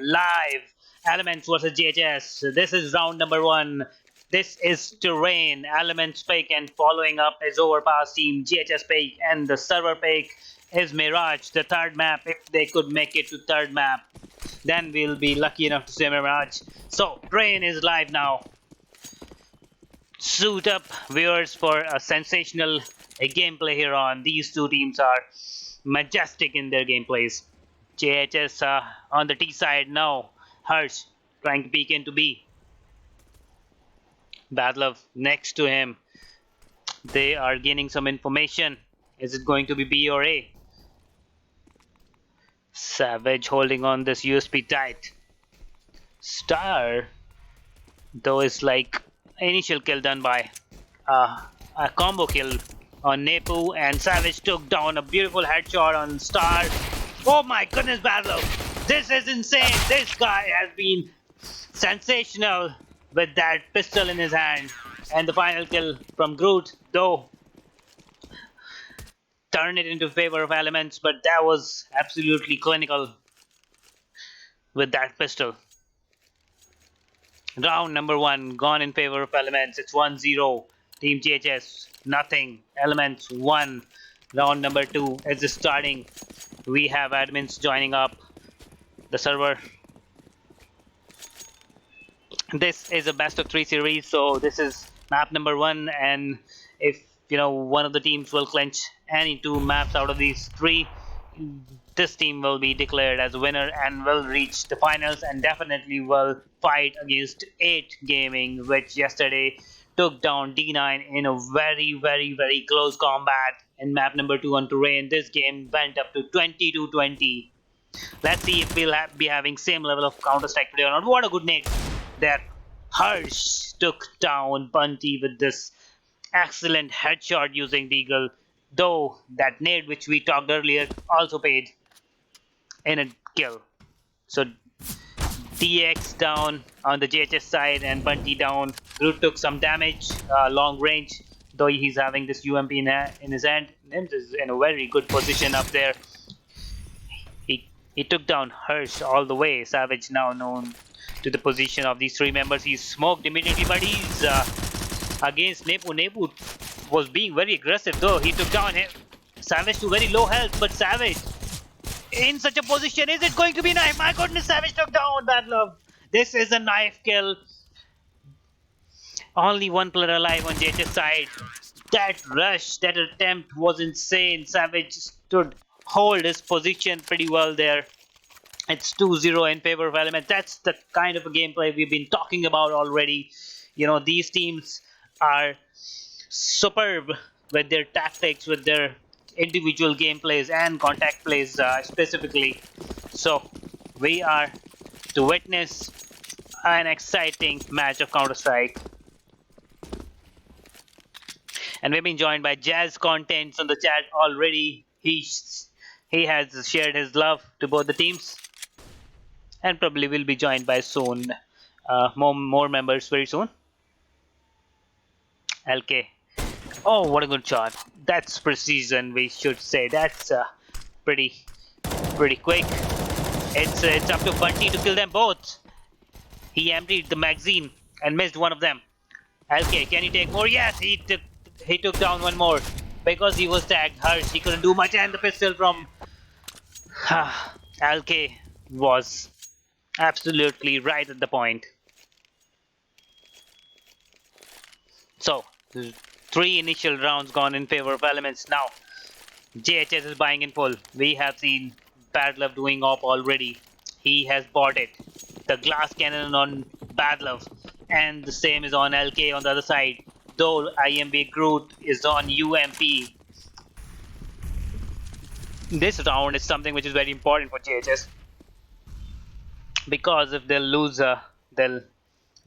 Live Elements versus JHS. This is round number 1. This is Terrain. Elements pick and following up is Overpass team. JHS pick and the server pick is Mirage, the third map. If they could make it to third map, then we'll be lucky enough to see Mirage. So Terrain is live now. Suit up, viewers, for a sensational gameplay here on. These two teams are majestic in their gameplays. JHS on the T side now. Harsh trying to peek into B. Badlove next to him. They are gaining some information. Is it going to be B or A? Savage holding on this USP tight. Star, though, is like initial kill done by a combo kill on Nepu, and Savage took down a beautiful headshot on Star. Oh my goodness, Badlove! This is insane! This guy has been sensational with that pistol in his hand. And the final kill from Groot, though, turned it into favor of Elements, but that was absolutely clinical with that pistol. Round number 1 gone in favor of Elements. It's 1-0. Team JHS nothing. Elements 1. Round number 2 is starting. We have admins joining up the server. This is a best of 3 series, so this is map number 1, and if one of the teams will clinch any 2 maps out of these 3, this team will be declared as a winner and will reach the finals, and definitely will fight against 8 Gaming, which yesterday took down D9 in a very close combat in map number 2 on Terrain. This game went up to 20-20. Let's see if we'll be having same level of Counter-Strike today or not. What a good nade there. Harsh took down Bunty with this excellent headshot using Deagle, though that nade which we talked earlier also paid in a kill. So DX down on the JHS side and Bunty down. Groot took some damage, long range, though he's having this UMP in his hand. Nims is in a very good position up there. He took down Harsh all the way. Savage now known to the position of these 3 members. He's smoked immediately, but he's against Nepu. Nepu was being very aggressive, though. He took down him. Savage to very low health, but Savage in such a position. Is it going to be knife? My goodness, Savage took down Badlove. This is a knife kill. Only 1 player alive on JHS side. That rush, that attempt was insane. Savage stood hold his position pretty well there. It's 2-0 in favor of Element. That's the kind of a gameplay we've been talking about already. These teams are superb with their tactics, with their individual gameplays and contact plays specifically. So we are to witness an exciting match of Counter-Strike. And we've been joined by Jazz Contents on the chat already. He has shared his love to both the teams, and probably will be joined by soon more members very soon. LK. Oh, what a good shot. That's precision, we should say. That's pretty quick. It's up to Bunty to kill them both. He emptied the magazine and missed one of them. LK, can he take more? Yes, he took down one more because he was tagged. Harsh, he couldn't do much, and the pistol from LK was absolutely right at the point. So 3 initial rounds gone in favor of Elements. Now JHS is buying in full. We have seen Badlove doing op already. He has bought it. The glass cannon on Badlove, and the same is on LK on the other side, though IMB Groot is on UMP. This round is something which is very important for JHS, because if they'll lose, they'll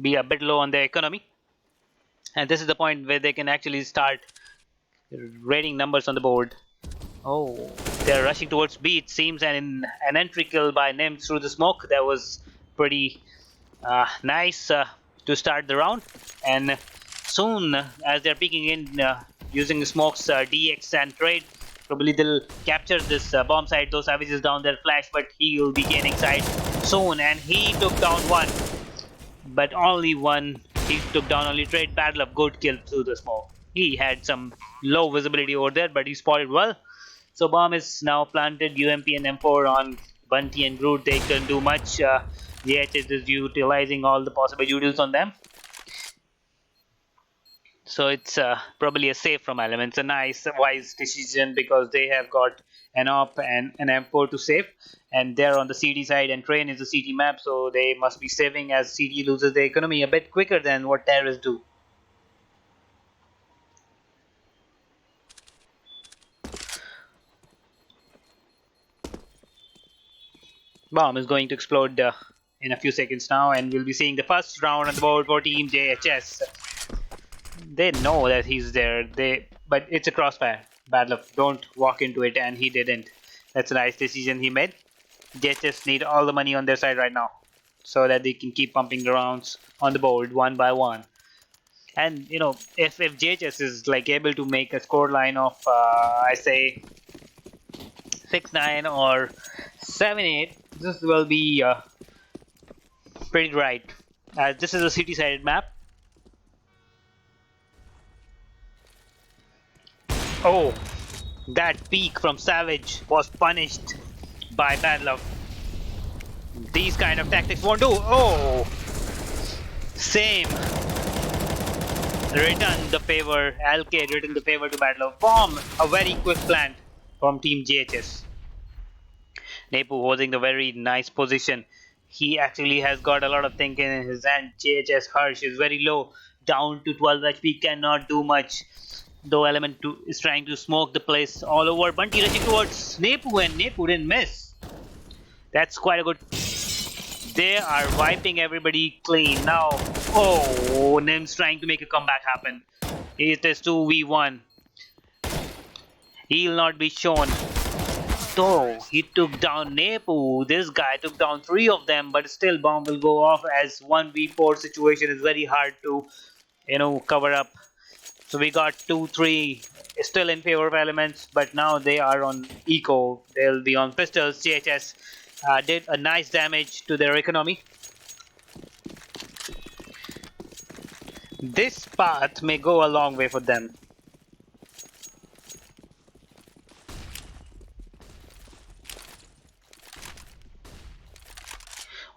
be a bit low on their economy, and this is the point where they can actually start raiding numbers on the board. Oh, they're rushing towards B, it seems, and an entry kill by Nims through the smoke. That was pretty nice to start the round. And soon, as they're peeking in using the smokes, DX and trade, probably they'll capture this bomb site. Those Savage is down there, flash, but he will be gaining side. soon, and he took down one, but only one. He took down only Trade Battle of good kill through the smoke. He had some low visibility over there, but he spotted well. So bomb is now planted. UMP and M4 on Bunty and Groot. They couldn't do much. JHS is utilizing all the possible utils on them. So it's probably a safe from Elements. A nice, wise decision because they have got an op and an M4 to save, and they're on the CD side, and Train is a CT map, so they must be saving as CD loses the economy a bit quicker than what terrorists do. Bomb is going to explode in a few seconds now, and we'll be seeing the first round on the board for Team JHS. They know that he's there, but it's a crossfire. Bad luck. Don't walk into it, and he didn't. That's a nice decision he made. JHS need all the money on their side right now, so that they can keep pumping the rounds on the board one by one. And you know, if JHS is like able to make a score line of I say 6-9 or 7-8, this will be pretty right. This is a city-sided map. Oh, that peek from Savage was punished by Bad Luck. These kind of tactics won't do. Oh, same. Return the favor. LK return the favor to Bad Luck. Bomb. A very quick plant from Team JHS. Nepu holding the very nice position. He actually has got a lot of thinking in his hand. JHS Harsh is very low, down to 12 HP, cannot do much. Though Element 2 is trying to smoke the place all over. Bunty rushing towards Nepu, and Nepu didn't miss. That's quite a good. They are wiping everybody clean now. Oh, Nim's trying to make a comeback happen. It is 2v1. He'll not be shown. Though he took down Nepu, this guy took down 3 of them, but still bomb will go off as 1v4 situation is very hard to, cover up. So we got 2-3 still in favor of Elements, but now they are on eco. They'll be on pistols. JHS did a nice damage to their economy. This path may go a long way for them.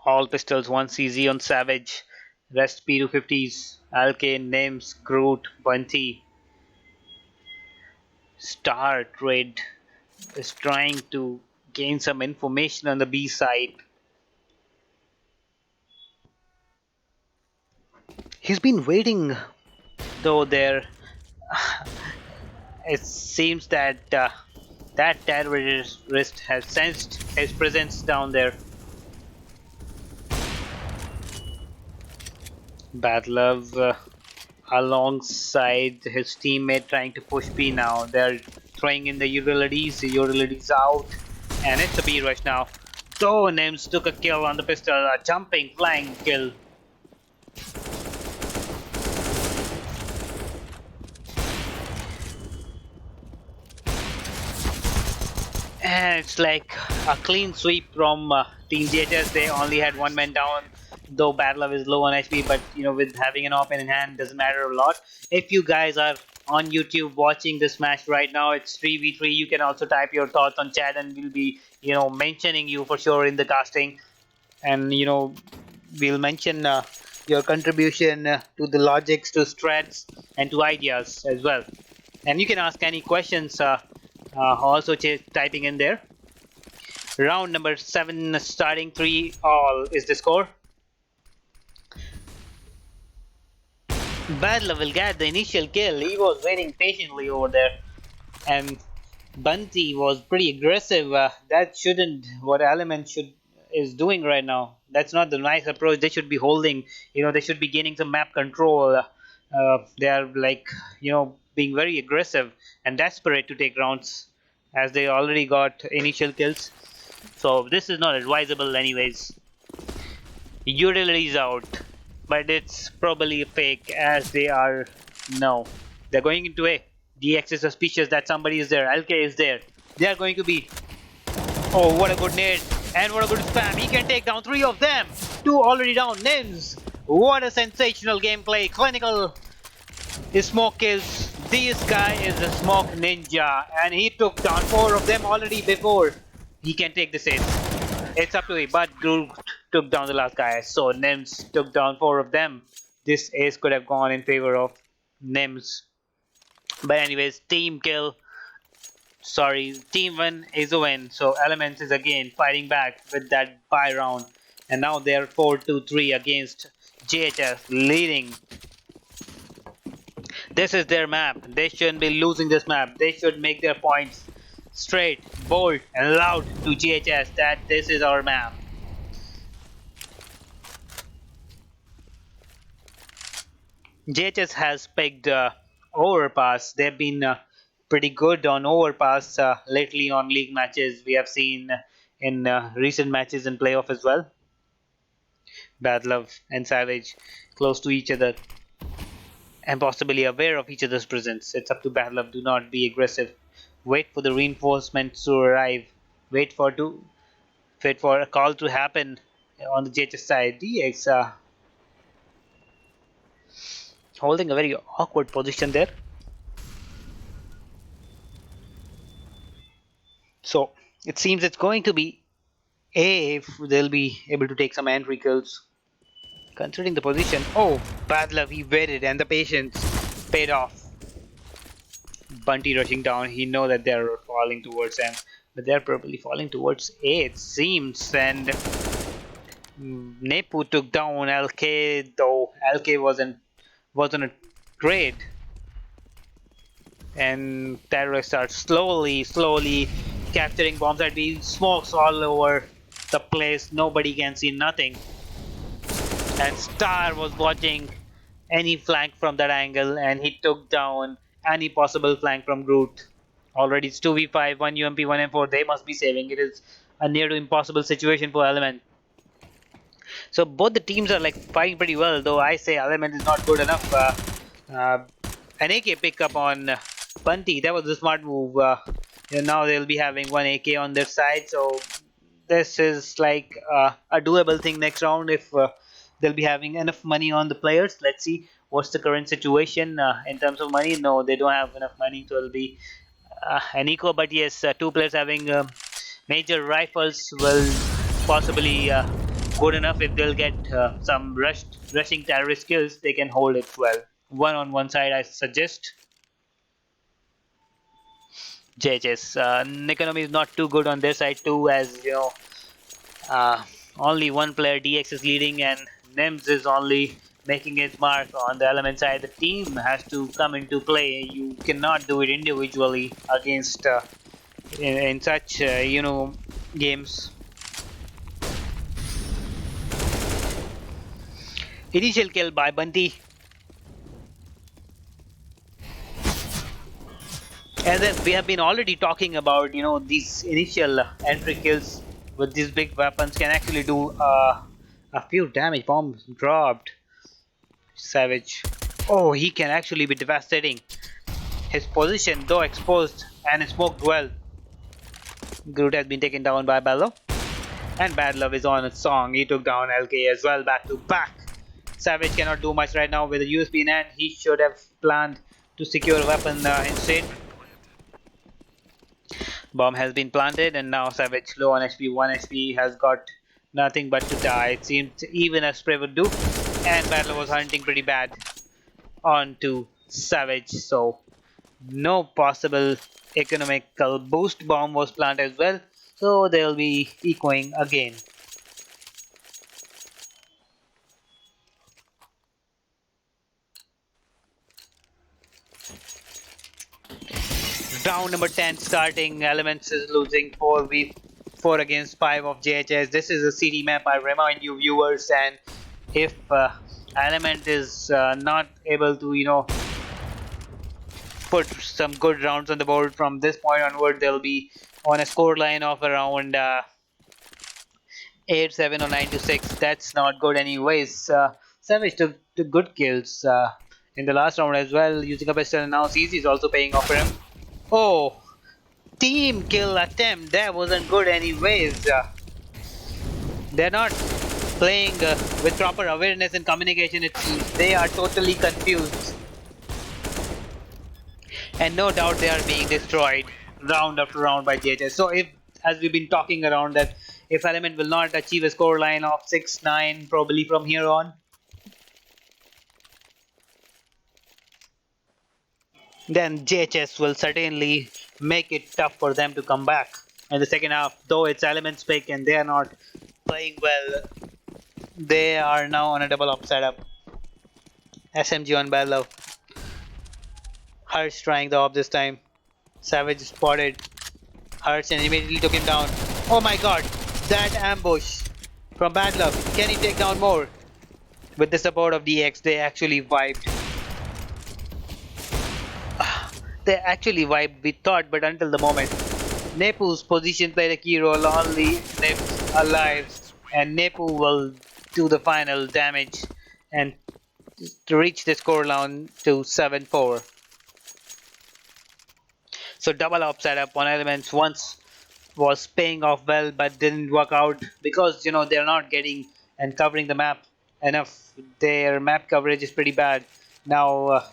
All pistols, 1 CZ on Savage, rest P250s, LK, Nims, Groot, Bunty. Star Trade is trying to gain some information on the B side. He's been waiting, though there. It seems that that terrorist has sensed his presence down there. Bad Love alongside his teammate trying to push B now. They're throwing in the utilities out, and it's a B rush now. So Nims took a kill on the pistol, a jumping, flying kill. And it's like a clean sweep from Team JHS. They only had 1 man down, though Bad Love is low on HP, but with having an op in hand doesn't matter a lot. If you guys are on YouTube watching this match right now, it's 3v3. You can also type your thoughts on chat, and we'll be mentioning you for sure in the casting, and we'll mention your contribution to the logics, to strats, and to ideas as well. And you can ask any questions also typing in there. Round number 7 starting, 3 all is the score. Bad Love will get the initial kill. He was waiting patiently over there, and Bunty was pretty aggressive. That shouldn't what Element is doing right now. That's not the nice approach. They should be holding. They should be gaining some map control. They are like being very aggressive and desperate to take rounds, as they already got initial kills. So this is not advisable anyways. Utilities out, but it's probably a fake, as they are now. They're going into A. DX is suspicious that somebody is there. LK is there. They are going to be. Oh, what a good nade. And what a good spam. He can take down 3 of them. 2 already down. Nims. What a sensational gameplay. Clinical smoke kills. This guy is a smoke ninja. And he took down 4 of them already before he can take this ace. It's up to him. But Groot took down the last guy. So Nims took down 4 of them. This ace could have gone in favor of Nims. But anyways, team kill. Sorry, team win is a win. So Elements is again fighting back with that buy round. And now they're 4-2-3 against JHS leading. This is their map. They shouldn't be losing this map. They should make their points straight, bold, and loud to JHS that this is our map. JHS has picked Overpass. They've been pretty good on Overpass lately on league matches. We have seen in recent matches in playoff as well. Bad Love and Savage close to each other and possibly aware of each other's presence. It's up to Bad Love. Do not be aggressive. Wait for the reinforcements to arrive. Wait for a call to happen on the JHS side. DX holding a very awkward position there. So it seems it's going to be A if they'll be able to take some entry kills. Considering the position, oh, Bad Love, he waited and the patience paid off. Bunty rushing down, he know that they're falling towards him, but they're probably falling towards A it seems, and Nepu took down LK, though LK wasn't a trade. And terrorists are slowly capturing bombs at me. Smokes all over the place. Nobody can see nothing. And Star was watching any flank from that angle, and he took down any possible flank from Groot. Already it's 2v5, 1 UMP, 1 M4. They must be saving. It is a near to impossible situation for Element. So both the teams are like fighting pretty well, though I say Element is not good enough. An AK pickup on Bunty, that was a smart move. Now they'll be having 1 AK on their side, so this is like a doable thing next round if they'll be having enough money on the players. Let's see what's the current situation in terms of money. No, they don't have enough money, so it'll be an eco. But yes, 2 players having major rifles will possibly good enough. If they'll get some rushing terrorist kills, they can hold it well. One on one side, I suggest. JHS. Economy is not too good on their side too, as you know, only one player DX is leading and Nims is only making his mark on the Element side. The team has to come into play. You cannot do it individually against in such games. Initial kill by Bunty. And then we have been already talking about, these initial entry kills with these big weapons can actually do a few damage. Bomb dropped. Savage. Oh, he can actually be devastating. His position, though exposed and smoked well. Groot has been taken down by Bello. And Bad Love is on a song. He took down LK as well, back to back. Savage cannot do much right now with the USB in hand. He should have planned to secure a weapon instead. Bomb has been planted and now Savage low on HP, 1 HP, has got nothing but to die. It seems even a spray would do. And Battler was hunting pretty bad onto Savage, so no possible economical boost. Bomb was planted as well, so they'll be ecoing again. Round number 10 starting. Elements is losing 4v4 against 5 of JHS. This is a CD map, I remind you viewers, and if Element is not able to put some good rounds on the board from this point onward, they'll be on a score line of around 8-7 or 9-6. That's not good anyways. Savage took good kills in the last round as well, using a pistol, and now CZ is also paying off for him. Oh, team kill attempt. That wasn't good anyways. They're not playing with proper awareness and communication. It seems they are totally confused, and no doubt they are being destroyed round after round by JHS. So if, as we've been talking around, that if Element will not achieve a score line of 6-9 probably from here on, then JHS will certainly make it tough for them to come back in the second half. Though it's Element's pick and they are not playing well, they are now on a double up setup. SMG on Bellow. Harsh trying the op this time. Savage spotted Harsh and immediately took him down. Oh my god, that ambush from Bad Luck. Can he take down more? With the support of DX, they actually wiped. They actually wiped, we thought, but until the moment. Nepu's position played a key role, only Nips alive, and Nepu will do the final damage and to reach the score line to 7-4. So double up setup on Elements once was paying off well, but didn't work out because they're not getting and covering the map enough. Their map coverage is pretty bad. Now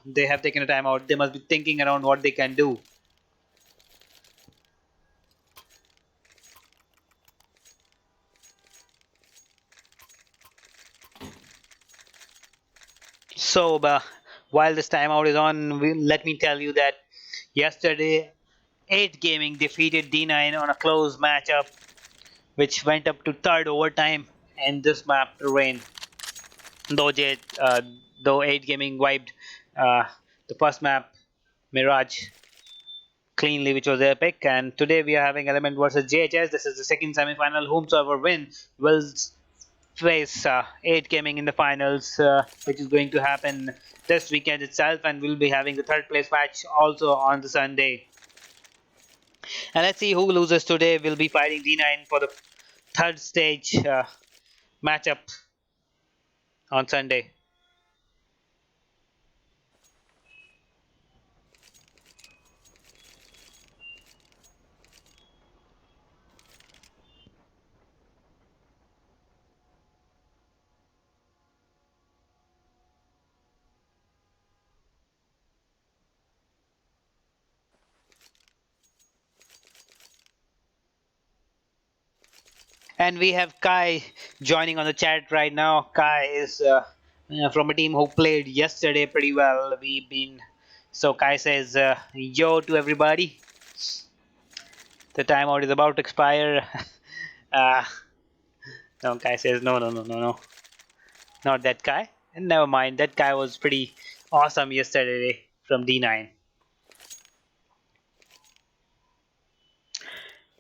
they have taken a timeout. They must be thinking around what they can do. So while this timeout is on, let me tell you that yesterday 8 Gaming defeated D9 on a close matchup, which went up to third overtime in this map terrain. Though though 8 Gaming wiped uh, the first map, Mirage, cleanly, which was epic. And today we are having Element versus JHS. This is the second semi-final. Whomsoever win will face 8 Gaming in the finals, which is going to happen this weekend itself. And we'll be having the third place match also on the Sunday. And let's see who loses today. We'll be fighting D9 for the third stage matchup on Sunday. And we have Kai joining on the chat right now. Kai is from a team who played yesterday pretty well. So Kai says yo to everybody. The timeout is about to expire. uh, no, Kai says no, not that Kai. And never mind, that guy was pretty awesome yesterday from D9.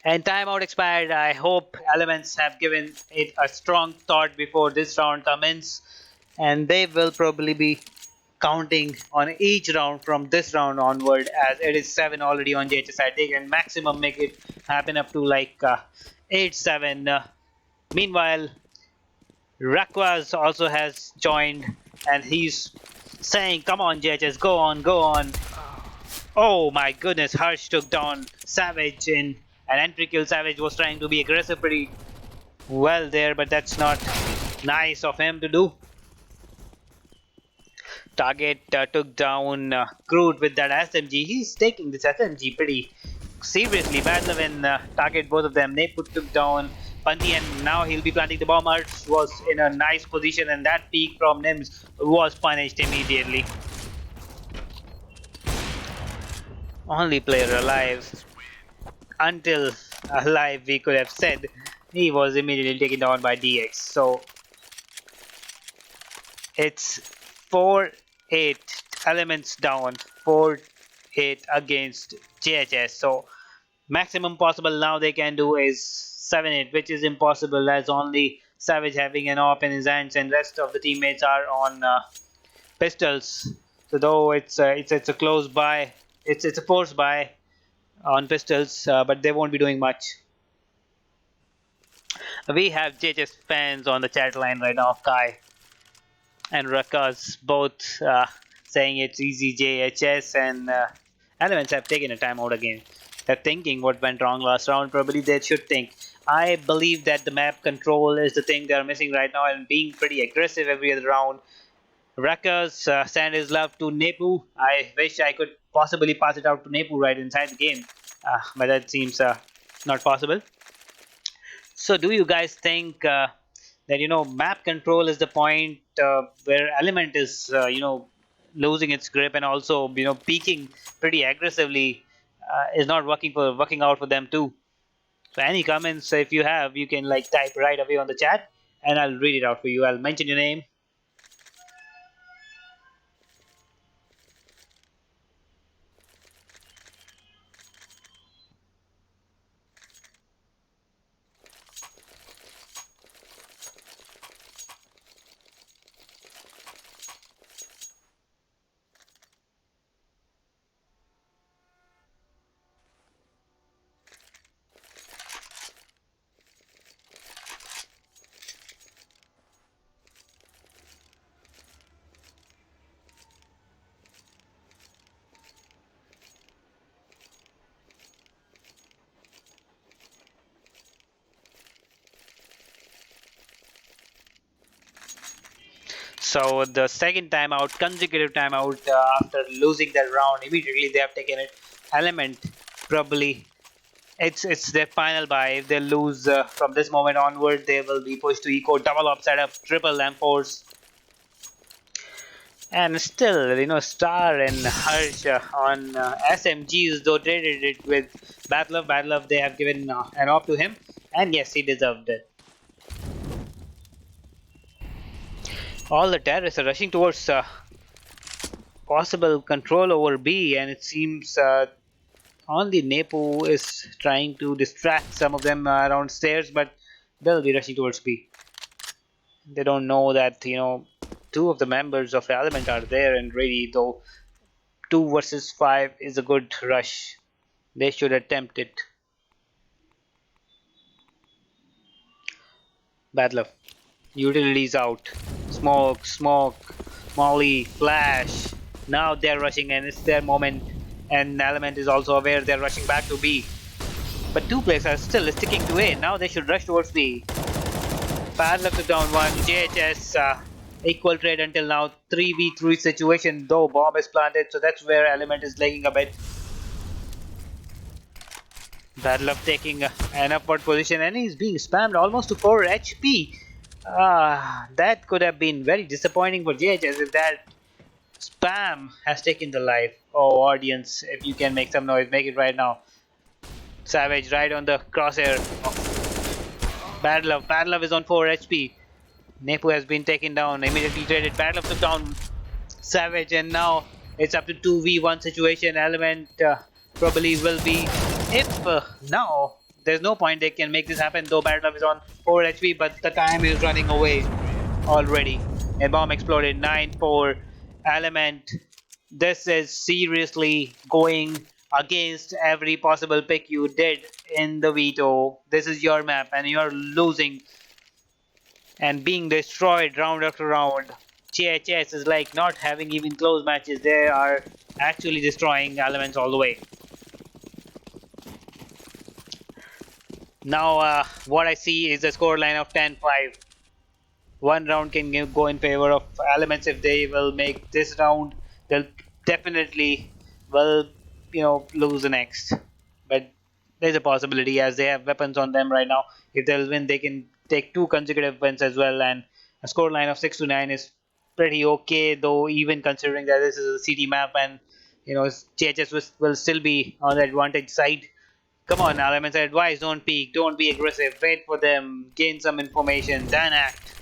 And timeout expired. I hope Elements have given it a strong thought before this round commences, and they will probably be counting on each round from this round onward, as it is 7 already on JHS side. They can maximum make it happen up to like 8-7. Meanwhile, Rakwas also has joined, and he's saying, "Come on, JHS, go on, go on." Oh my goodness, Harsh took down Savage in an entry kill. Savage was trying to be aggressive pretty well there, but that's not nice of him to do. Target took down Crude with that SMG. He's taking this SMG pretty seriously. Badlav and Target, both of them. Neput took down Panti, and now he'll be planting the bomb. Arch was in a nice position, and that peek from Nims was punished immediately. Only player alive. Until alive, we could have said. He was immediately taken down by DX. So it's 4-8, Elements down, 4-8 against JHS. So maximum possible now they can do is 7-8, which is impossible, as only Savage having an op in his hands and rest of the teammates are on pistols. So though it's a close buy, it's a force buy on pistols, but they won't be doing much. We have JHS fans on the chat line right now, Kai and Rakas, both saying it's easy JHS, and Elements have taken a timeout again. They're thinking what went wrong last round. Probably they should think I believe that the map control is the thing they're missing right now, and being pretty aggressive every other round. Ruckus send his love to Nepu. I wish I could possibly pass it out to Nepu right inside the game, but that seems not possible. So, do you guys think that map control is the point where Element is losing its grip and also peaking pretty aggressively is not working out for them too? So, any comments if you have, you can like type right away on the chat, and I'll read it out for you. I'll mention your name. So the second timeout, consecutive timeout after losing that round, immediately they have taken it. Element probably it's their final buy. If they lose from this moment onward, they will be pushed to eco double up setup, triple lamp force, and still Star and Harsh on SMGs though traded it with Battle of Battle of. They have given an off to him, and yes, he deserved it. All the terrorists are rushing towards possible control over B, and it seems only Nepo is trying to distract some of them around stairs, but they'll be rushing towards B. They don't know that two of the members of the element are there and ready, though 2 versus 5 is a good rush. They should attempt it. Bad luck. Utilities out. Smoke, smoke, Molly, flash. Now they're rushing and it's their moment. And Element is also aware they're rushing back to B. But 2 players are still sticking to A. Now they should rush towards B. Bad luck to down 1. JHS equal trade until now. 3v3 situation, though bomb is planted, so that's where Element is lagging a bit. Bad luck taking an upward position and he's being spammed almost to 4 HP. That could have been very disappointing for JHS if that spam has taken the life. Oh, audience, if you can make some noise, make it right now. Savage right on the crosshair. Oh. Bad Love is on 4 HP. Nepu has been taken down, immediately traded. Bad Love took down Savage, and now it's up to 2v1 situation. Element probably will be. If now there's no point they can make this happen, though Bad Love is on 4 HP, but the time is running away already. A bomb exploded. 9-4. Element. This is seriously going against every possible pick you did in the veto. This is your map and you're losing and being destroyed round after round. JHS is like not having even close matches. They are actually destroying Elements all the way. Now what I see is a scoreline of 10-5. One round can go in favor of Elements. If they will make this round, they'll definitely will lose the next. But there's a possibility as they have weapons on them right now. If they'll win, they can take 2 consecutive wins as well, and a scoreline of 6-9 is pretty okay, though even considering that this is a CT map and JHS will still be on the advantage side. Come on, Elements, I advise, don't peek, don't be aggressive, wait for them, gain some information, then act.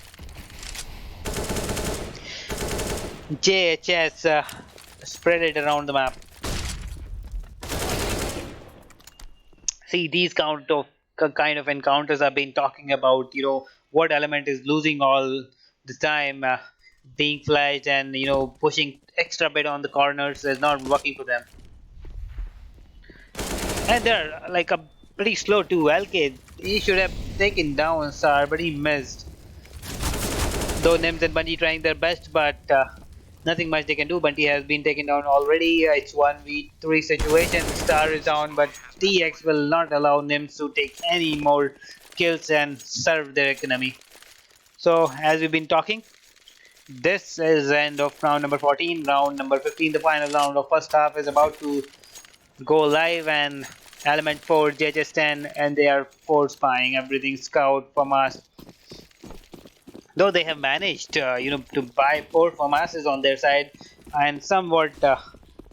JHS spread it around the map. See, these kind of encounters I've been talking about, what Element is losing all the time, being flashed and pushing extra bit on the corners is not working for them. And they're like a pretty slow too. LK, he should have taken down Star, but he missed. Though Nims and Bunty trying their best, but nothing much they can do. Bunty has been taken down already. It's 1v3 situation. Star is down, but TX will not allow Nims to take any more kills and serve their economy. So as we've been talking, this is the end of round number 14. Round number 15, the final round of first half, is about to go live, and Element 4, JHS 10, and they are force buying everything scout from us. Though they have managed, to buy 4 FAMASs on their side and somewhat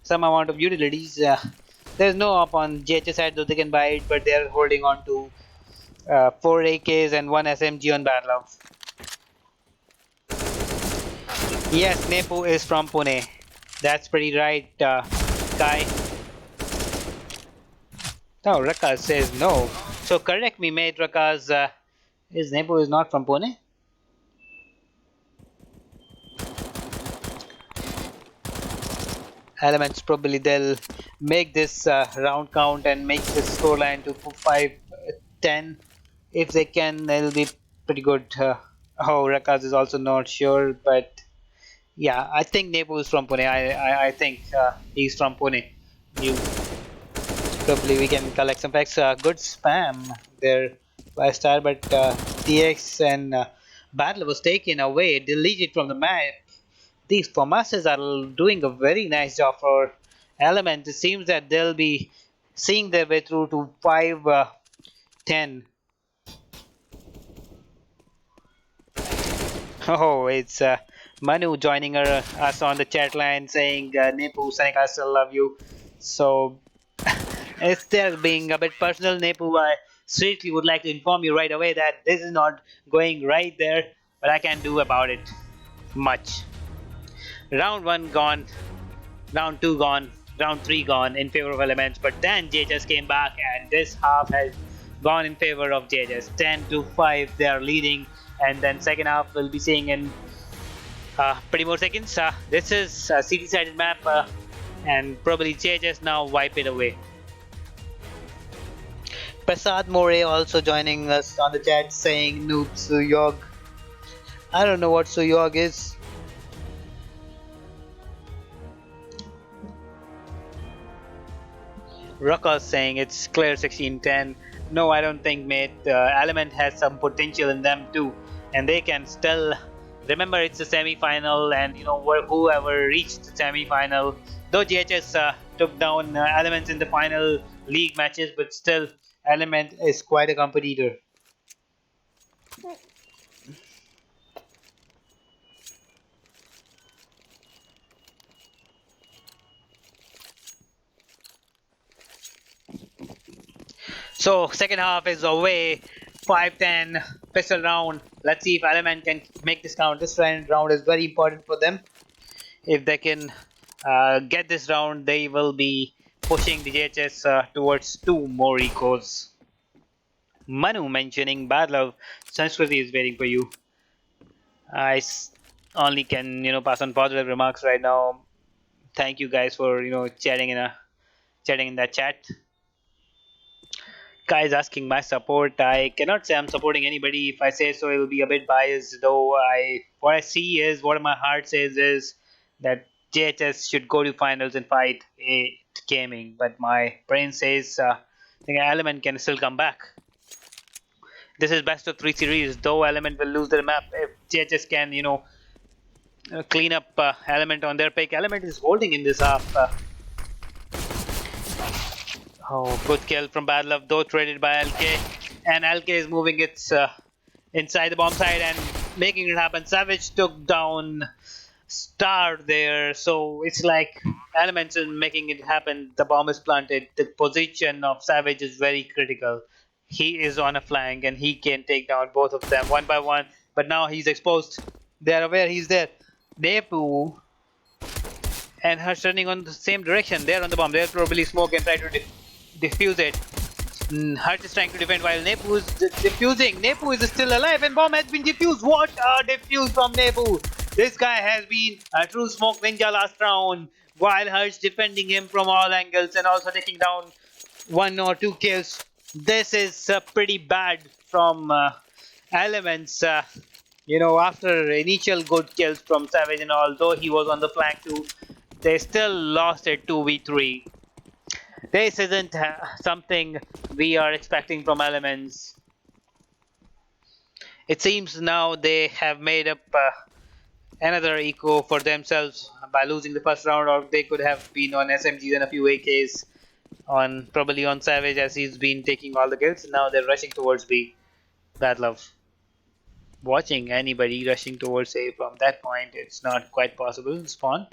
some amount of utilities. There's no up on JHS side, though they can buy it, but they are holding on to 4 AKs and 1 SMG on Battle of. Yes, Nepu is from Pune. That's pretty right, Kai. No, Rakas says no. So correct me, mate. Rakas, is Nepu is not from Pune? Elements probably they'll make this round count and make this scoreline to 5-10. If they can, they'll be pretty good. Oh, Rakas is also not sure, but yeah, I think Nepu is from Pune. I think he's from Pune. You probably we can collect some facts. Good spam there by Star, but TX and Battle was taken away, deleted from the map. These FAMASs are doing a very nice job for Element. It seems that they'll be seeing their way through to 5-10. Oh, it's Manu joining us on the chat line saying, Nepu, Seneca, I still love you. So, it's there being a bit personal, Nepu. I seriously would like to inform you right away that this is not going right there, but I can't do about it much. Round 1 gone, round 2 gone, round 3 gone in favor of Elements, but then JHS came back and this half has gone in favor of JHS. 10-5 they are leading, and then second half we'll be seeing in pretty more seconds. This is a city sided map, and probably JHS now wipe it away. Prasad More also joining us on the chat saying noob Suyog. I don't know what Suyog is. Ruckus saying it's clear 16-10. No, I don't think, mate. Element has some potential in them too, and they can still. Remember, it's a semi-final, and whoever reached the semi-final. Though JHS took down Elements in the final league matches, but still, Element is quite a competitor. So second half is away, 5-10 pistol round. Let's see if Element can make this count. This round is very important for them. If they can get this round, they will be pushing the JHS towards 2 more ecos. Manu mentioning Battle of Sanskriti is waiting for you. I only can pass on positive remarks right now. Thank you guys for chatting in that chat. Guys asking my support. I cannot say I'm supporting anybody. If I say so, it will be a bit biased. Though what I see is what my heart says is that JHS should go to finals and fight gaming. But my brain says I think Element can still come back. This is best of 3 series. Though Element will lose their map, if JHS can clean up Element on their pick. Element is holding in this half. Oh, good kill from Bad Love, though traded by LK. And LK is moving its inside the bomb side and making it happen. Savage took down Star there, so it's like Elements in making it happen. The bomb is planted. The position of Savage is very critical. He is on a flank and he can take down both of them one by one. But now he's exposed. They are aware he's there. Nepu and Hush running on the same direction. They're on the bomb. They'll probably smoke and try to defuse it. Hurt is trying to defend while Nepu is defusing. Nepu is still alive and bomb has been defused. What a defuse from Nepu! This guy has been a true smoke ninja last round, while Hurts defending him from all angles and also taking down 1 or 2 kills. This is pretty bad from Elements. After initial good kills from Savage and although he was on the flank too, they still lost it 2v3. This isn't something we are expecting from Elements. It seems now they have made up another eco for themselves by losing the first round, or they could have been on SMGs and a few AKs on probably on Savage as he's been taking all the kills. Now they're rushing towards B. Bad love. Watching anybody rushing towards A from that point, it's not quite possible in spawn.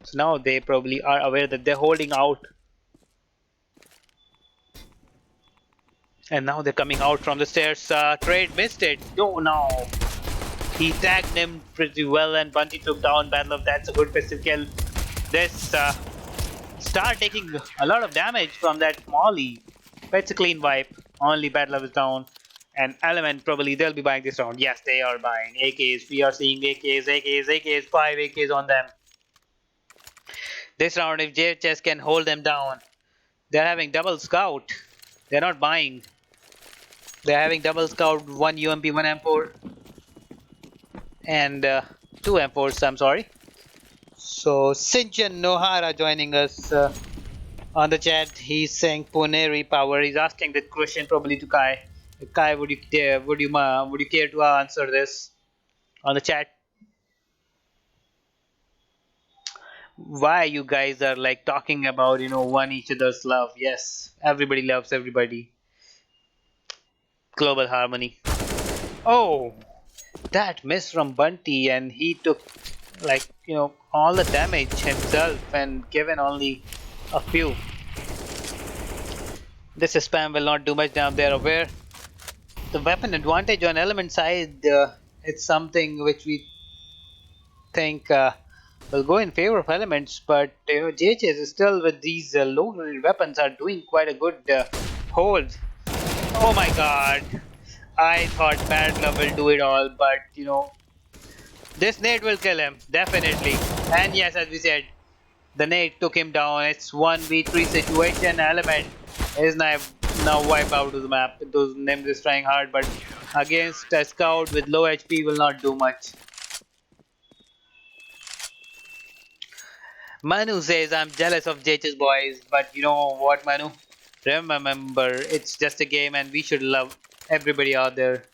So now they probably are aware that they're holding out, and now they're coming out from the stairs. Trade missed it. Oh no! He tagged him pretty well, and Bunty took down Bad Love. That's a good pistol kill. This Star taking a lot of damage from that Molly. But it's a clean wipe. Only Bad Love is down. And Element, probably they'll be buying this round. Yes, they are buying AKs. We are seeing AKs, AKs, AKs, 5 AKs on them. This round, if JHS can hold them down, they're having double scout. They're not buying. They're having double scout, 1 UMP, 1 M4, and 2 M4s, I'm sorry. So, Sinchan Nohara joining us on the chat. He's saying Poneri power. He's asking the question probably to Kai. Kai, would you care to answer this on the chat? Why you guys are like talking about one each other's love? Yes, everybody loves everybody. Global harmony. Oh, that miss from Bunty, and he took like all the damage himself and given only a few. This spam will not do much damage. They're aware. The weapon advantage on element side, it's something which we think will go in favor of elements, but JHS is still with these low graded weapons are doing quite a good hold. Oh my god, I thought Bad Love will do it all, but this nade will kill him, definitely. And yes, as we said, the nade took him down. It's 1v3 situation. Element is now wiped out of the map. Those names is trying hard, but against a scout with low HP will not do much. Manu says, I'm jealous of JHS boys, but you know what, Manu? Remember, it's just a game and we should love everybody out there.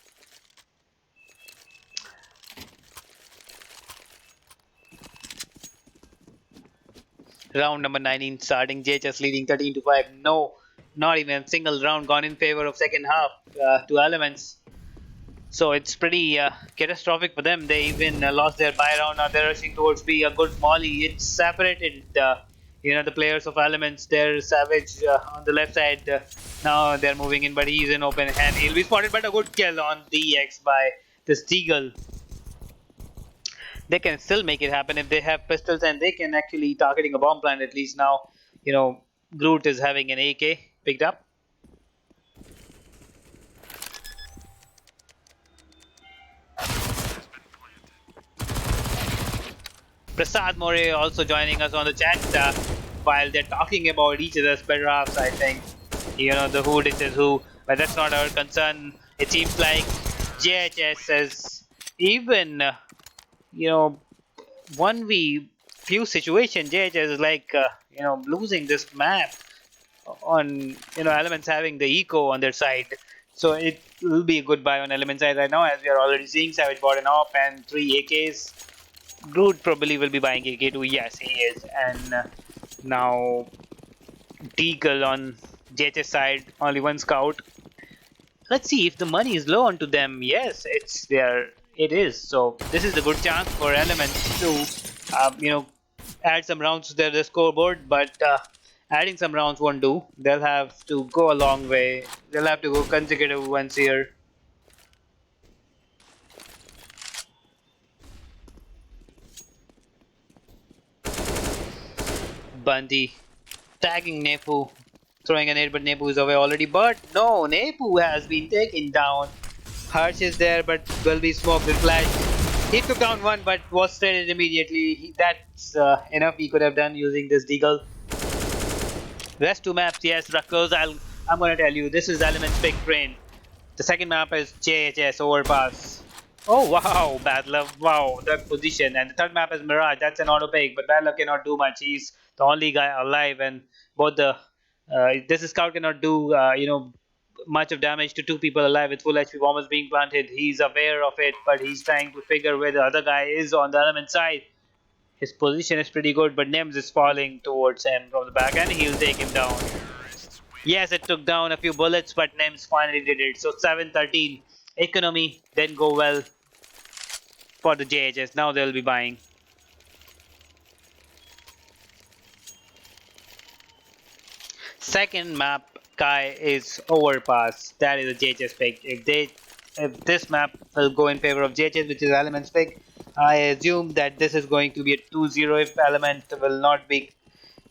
Round number 19 starting, JHS leading 13 to 5. No, not even a single round gone in favor of second half to Elements. So it's pretty catastrophic for them. They even lost their buy round. Now they're rushing towards B. A good molly. It's separated. The players of Elements. They're Savage on the left side. Now they're moving in, but he's in open hand. He'll be spotted, but a good kill on DX by the Steagle. They can still make it happen if they have pistols, and they can actually targeting a bomb plant at least now. Groot is having an AK picked up. Prasad More also joining us on the chat while they're talking about each other's better halves. I think the who dishes who, but that's not our concern. It seems like JHS is even 1v few situation. JHS is like losing this map on Elements having the eco on their side. So it will be a good buy on Element side right now, as we are already seeing Savage bought an op and 3 AKs. Groot probably will be buying AK2. Yes, he is. And now Deagle on JHS side, only one scout. Let's see if the money is low onto them. Yes, it's there. It is. So this is a good chance for Elements to add some rounds to their scoreboard, but adding some rounds won't do. They'll have to go a long way. They'll have to go consecutive ones here. Bundy tagging Nepu, throwing a nade, but Nepu is away already. But no, Nepu has been taken down. Harsh is there, but will be smoked with flash. He took down one, but was traded immediately. That's enough he could have done using this Deagle. Rest two maps, yes, Ruckers. I'm gonna tell you, this is Element's big train. The second map is JHS Overpass. Oh wow, Bad Love, wow, that position. And the third map is Mirage, that's an auto pick, but Bad Love cannot do much. He's the only guy alive, and both the this scout cannot do much of damage to two people alive with full HP bombers being planted. He's aware of it, but he's trying to figure where the other guy is on the element side. His position is pretty good, but Nims is falling towards him from the back, and he'll take him down. Yes, it took down a few bullets, but Nims finally did it. So 7-13. Economy didn't go well for the JHS. Now they'll be buying. Second map, Kai, is overpass. That is a JHS pick. If this map will go in favor of JHS, which is Element's pick, I assume that this is going to be a 2-0 if Element will not be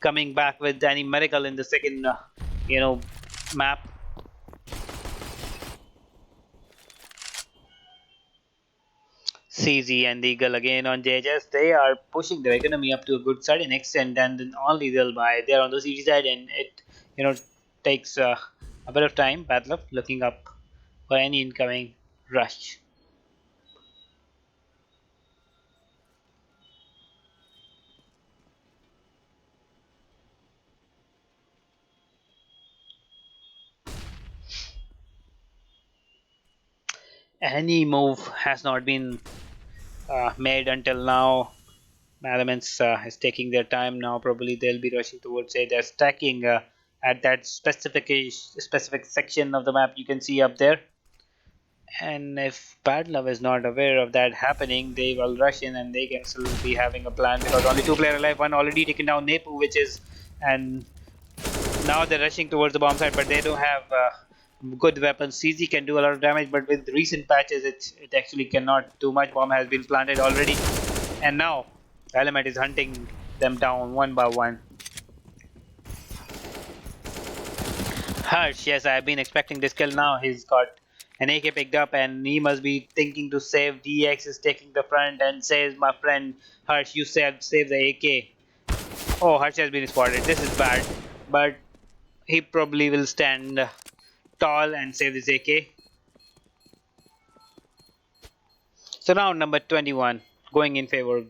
coming back with any miracle in the second, map. CZ and Eagle again on JHS. They are pushing their economy up to a good side and extent, and then only they'll buy. They're on the CG side, and it takes a bit of time. Bad luck looking up for any incoming rush. Any move has not been made until now. Elements is taking their time now. Probably they'll be rushing towards it. They're stacking at that specific section of the map you can see up there. And if Bad Love is not aware of that happening, they will rush in and they can still be having a plan because only two players alive. One already taken down Nepu, and now they're rushing towards the bomb site, but they don't have good weapons. CZ can do a lot of damage, but with recent patches, it actually cannot do much. Bomb has been planted already, and now Element is hunting them down one by one. Harsh, yes, I've been expecting this kill now. He's got an AK picked up and he must be thinking to save. DX is taking the front and says, my friend Harsh, you save the AK. Oh, Harsh has been spotted. This is bad. But he probably will stand tall and save this AK. So round number 21 going in favor of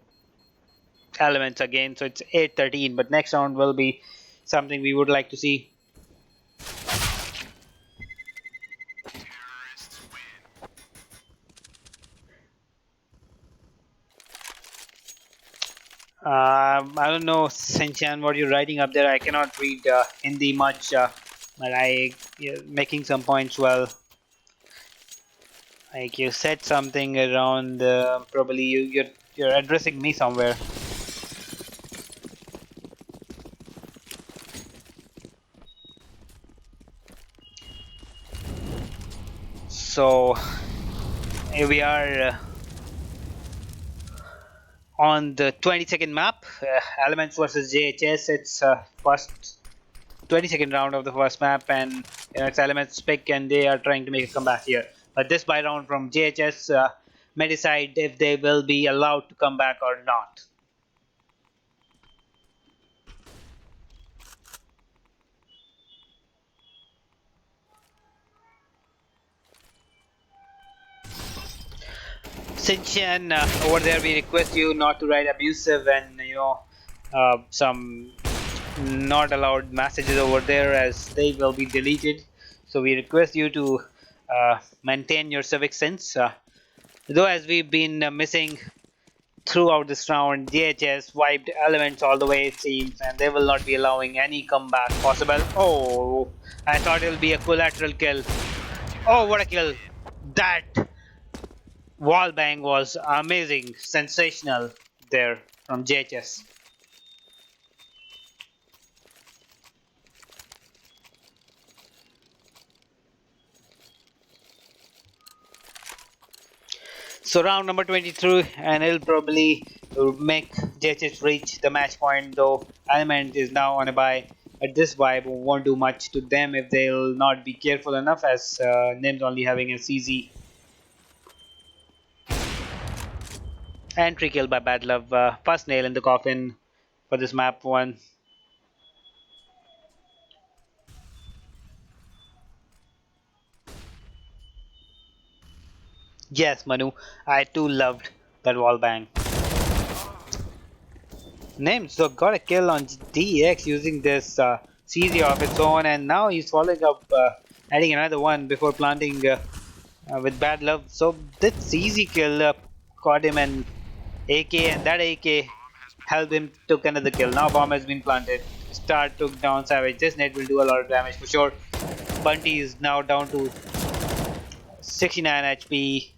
Elements again. So it's 8-13, but next round will be something we would like to see. I don't know, Sinchan, what you're writing up there. I cannot read Hindi much, but you're making some points well. Like you said something around, probably you're addressing me somewhere. So here we are. On the 22nd map, Elements versus JHS. It's first 22nd round of the first map, and it's Elements pick, and they are trying to make a comeback here. But this buy round from JHS may decide if they will be allowed to come back or not. Sinchan, over there we request you not to write abusive and some not allowed messages over there, as they will be deleted. So we request you to maintain your civic sense. Though as we've been missing throughout this round, JHS wiped Elements all the way it seems, and they will not be allowing any comeback possible. Oh, I thought it will be a collateral kill. Oh, what a kill! That wall bang was amazing, sensational there from JHS. So round number 23, and it'll probably make JHS reach the match point, though Element is now on a bye. But this bye won't do much to them if they'll not be careful enough, as Nim's only having a CZ. Entry kill by Bad Love. First nail in the coffin for this map one. Yes, Manu, I too loved that wall bang. Names so got a kill on DX using this CZ of its own, and now he's following up adding another one before planting with bad luck. So that's easy kill caught him an AK, and that AK helped him took another kill. Now bomb has been planted. Star took down Savage. This net will do a lot of damage for sure. Bunty is now down to 69 HP.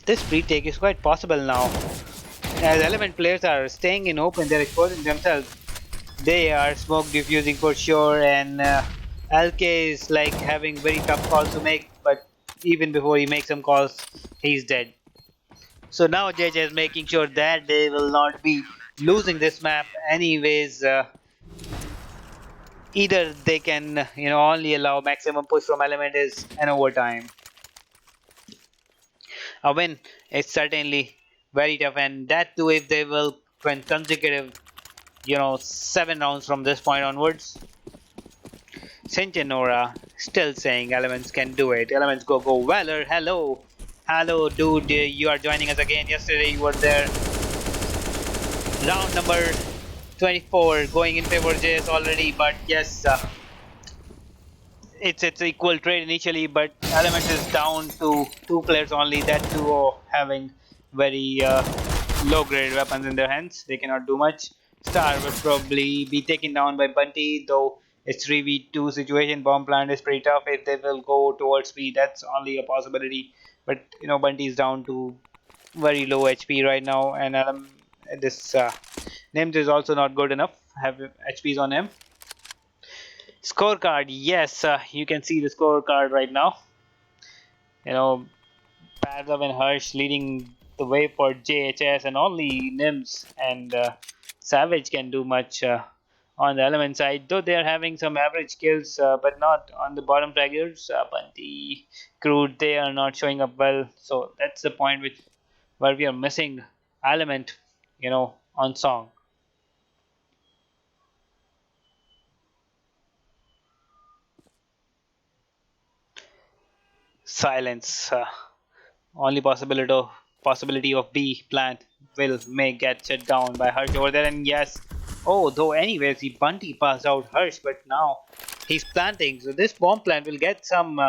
This retake is quite possible now. As Element players are staying in open, they're exposing themselves. They are smoke diffusing for sure, and LK is like having very tough calls to make, but even before he makes some calls, he's dead. So now JJ is making sure that they will not be losing this map anyways. Either they can, only allow maximum push from Element is an overtime. A win is certainly very tough, and that too if they will win consecutive, 7 rounds from this point onwards. Sentinora still saying Elements can do it. Elements go Valor. Hello, hello, dude. You are joining us again. Yesterday you were there. Round number 24 going in favor of JS already, but yes, it's equal trade initially, but Elements is down to 2 players only. That duo having very low grade weapons in their hands. They cannot do much. Star will probably be taken down by Bunty, though it's 3v2 situation. Bomb plant is pretty tough. If they will go towards speed, that's only a possibility. But Bunty is down to very low HP right now, and this Nims is also not good enough. Have HPs on him. Scorecard, yes, you can see the scorecard right now. You know, Padlov and Hirsch leading the way for JHS, and only Nims and Savage can do much on the element side. Though they are having some average kills, but not on the bottom taggers. Bunty, Crude, they are not showing up well. So that's the point where we are missing element, on song. Silence. Only possibility of B plant will may get shut down by Hirsch over there. And yes, oh, though anyways the Bunty passed out Hirsch, but now he's planting. So this bomb plant will get some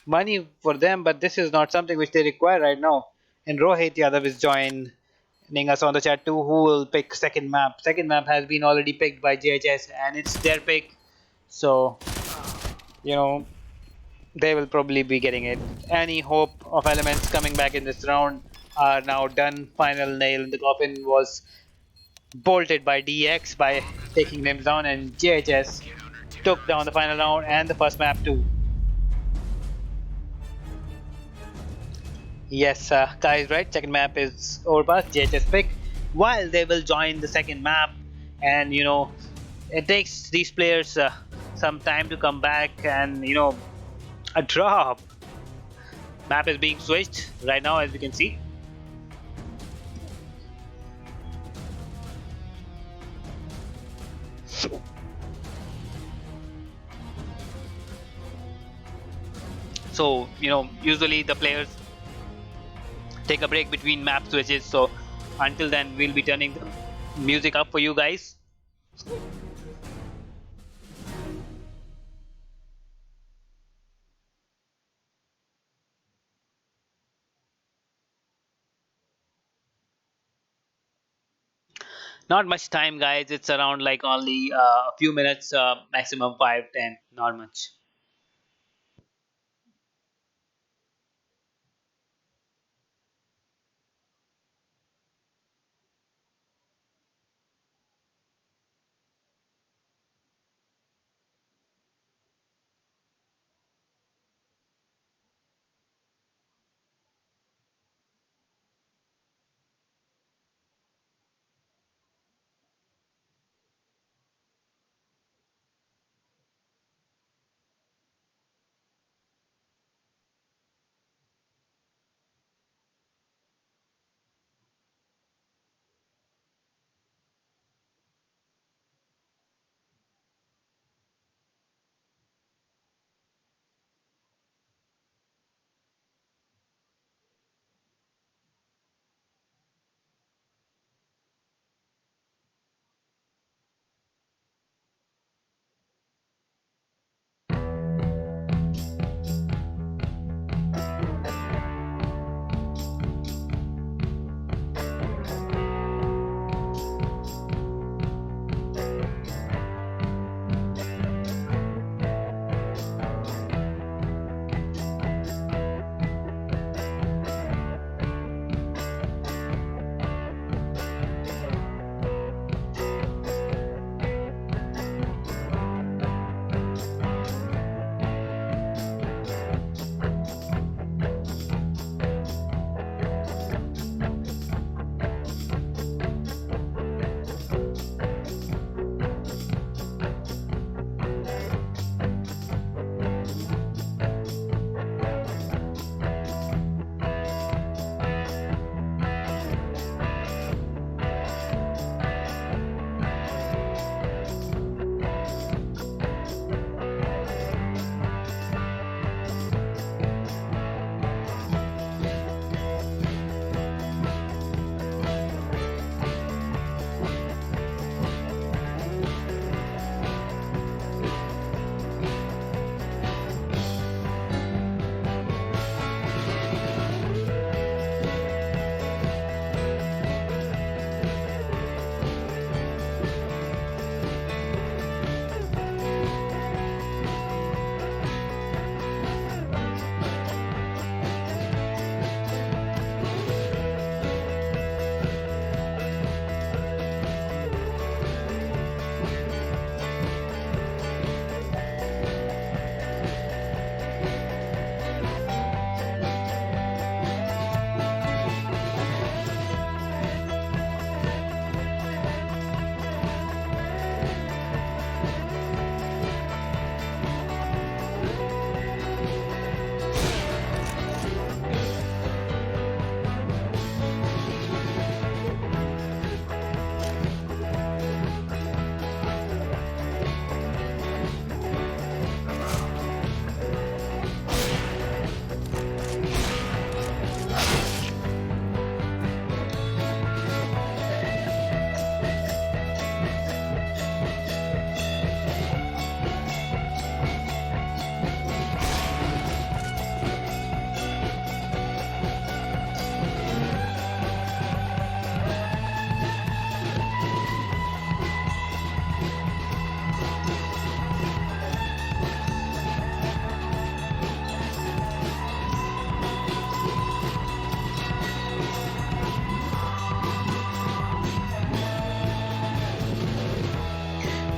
money for them, but this is not something which they require right now. And Rohit Yadav is joining us on the chat too. Who will pick second map? Second map has been already picked by JHS, and it's their pick. So you know they will probably be getting it. Any hope of Elements coming back in this round are now done. Final nail in the coffin was bolted by DX by taking them down, and JHS took down the final round and the first map too. Yes, Kai is right. Second map is overpass. JHS pick. While they will join the second map, and it takes these players some time to come back, and a drop. Map is being switched right now, as we can see. So usually the players take a break between map switches. So until then, we'll be turning the music up for you guys. Not much time, guys. It's around like only a few minutes, maximum 5, 10, not much.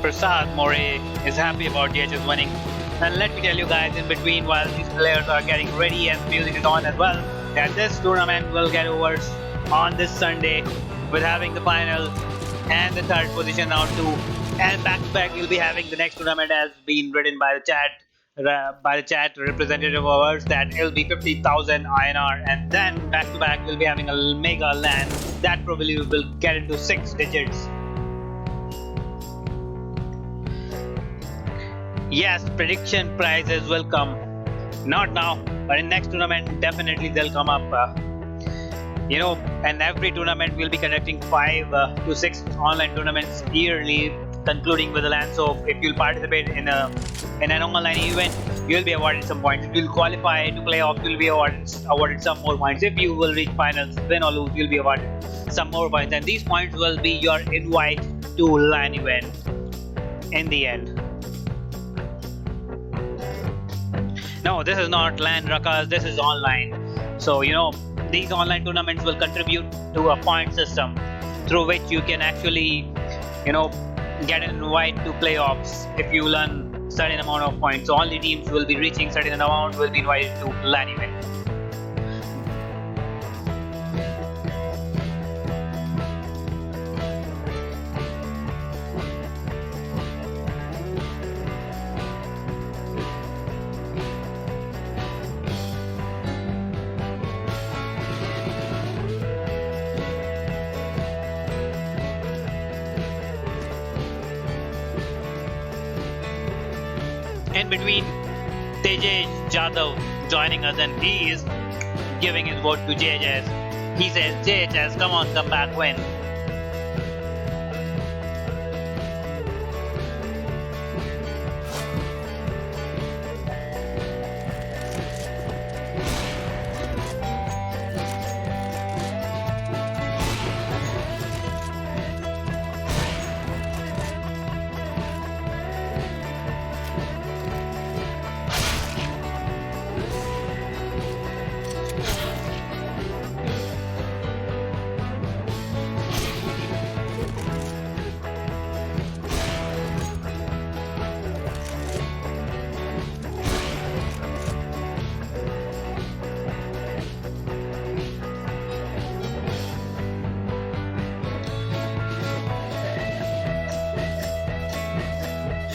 Prasad More is happy about JHS winning. And let me tell you guys, in between, while these players are getting ready and the music is on as well, that this tournament will get over on this Sunday with having the final and the third position now too. And back to back, we'll be having the next tournament as been written by the chat representative of ours, that it'll be 50,000 INR, and then back to back we'll be having a mega land that probably will get into 6 digits. Yes, prediction prizes will come, not now, but in next tournament definitely they'll come up. And every tournament will be conducting 5 to 6 online tournaments yearly, concluding with the LAN. So if you'll participate in an online event, you'll be awarded some points. If you'll qualify to playoff, you'll be awarded some more points. If you will reach finals, win or lose, you'll be awarded some more points, and these points will be your invite to LAN event in the end. No, this is not LAN Rakas, this is online. So these online tournaments will contribute to a point system through which you can actually get an invite to playoffs if you earn certain amount of points. So only teams will be reaching certain amount will be invited to LAN event. In between, Tejesh Jadhav joining us, and he is giving his vote to JHS. He says, JHS, come on, come back, win.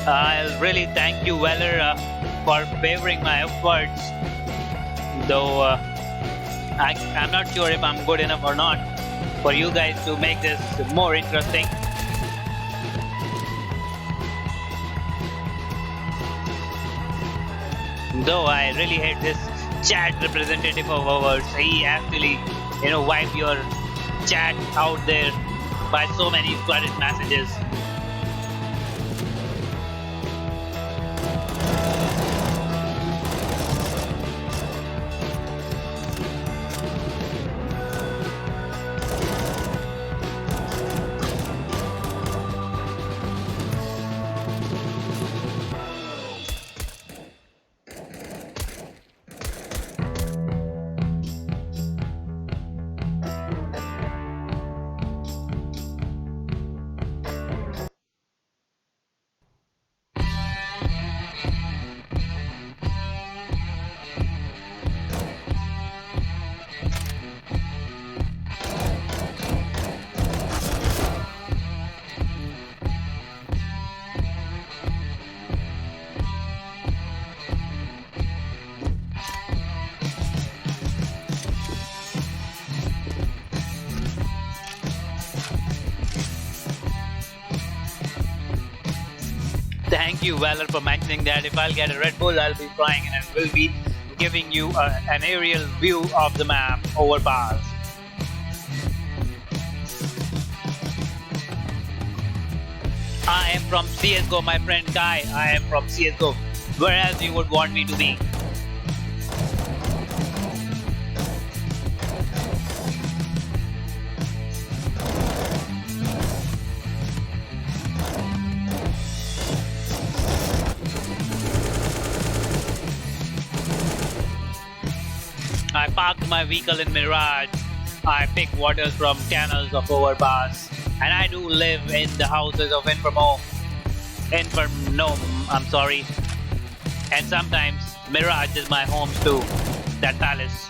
I'll really thank you, Weller, for favoring my efforts, though I'm not sure if I'm good enough or not for you guys to make this more interesting. Though I really hate this chat representative of ours. He actually, wipe your chat out there by so many flooded messages. Thank you, Valor, for mentioning that. If I'll get a Red Bull, I'll be flying and will be giving you an aerial view of the map over bars. I am from CSGO, my friend Kai. I am from CSGO. Where else you would want me to be? I parked my vehicle in Mirage. I pick waters from canals of overpass, and I do live in the houses of Infermo. Infirm, no, I'm sorry. And sometimes Mirage is my home too. That palace.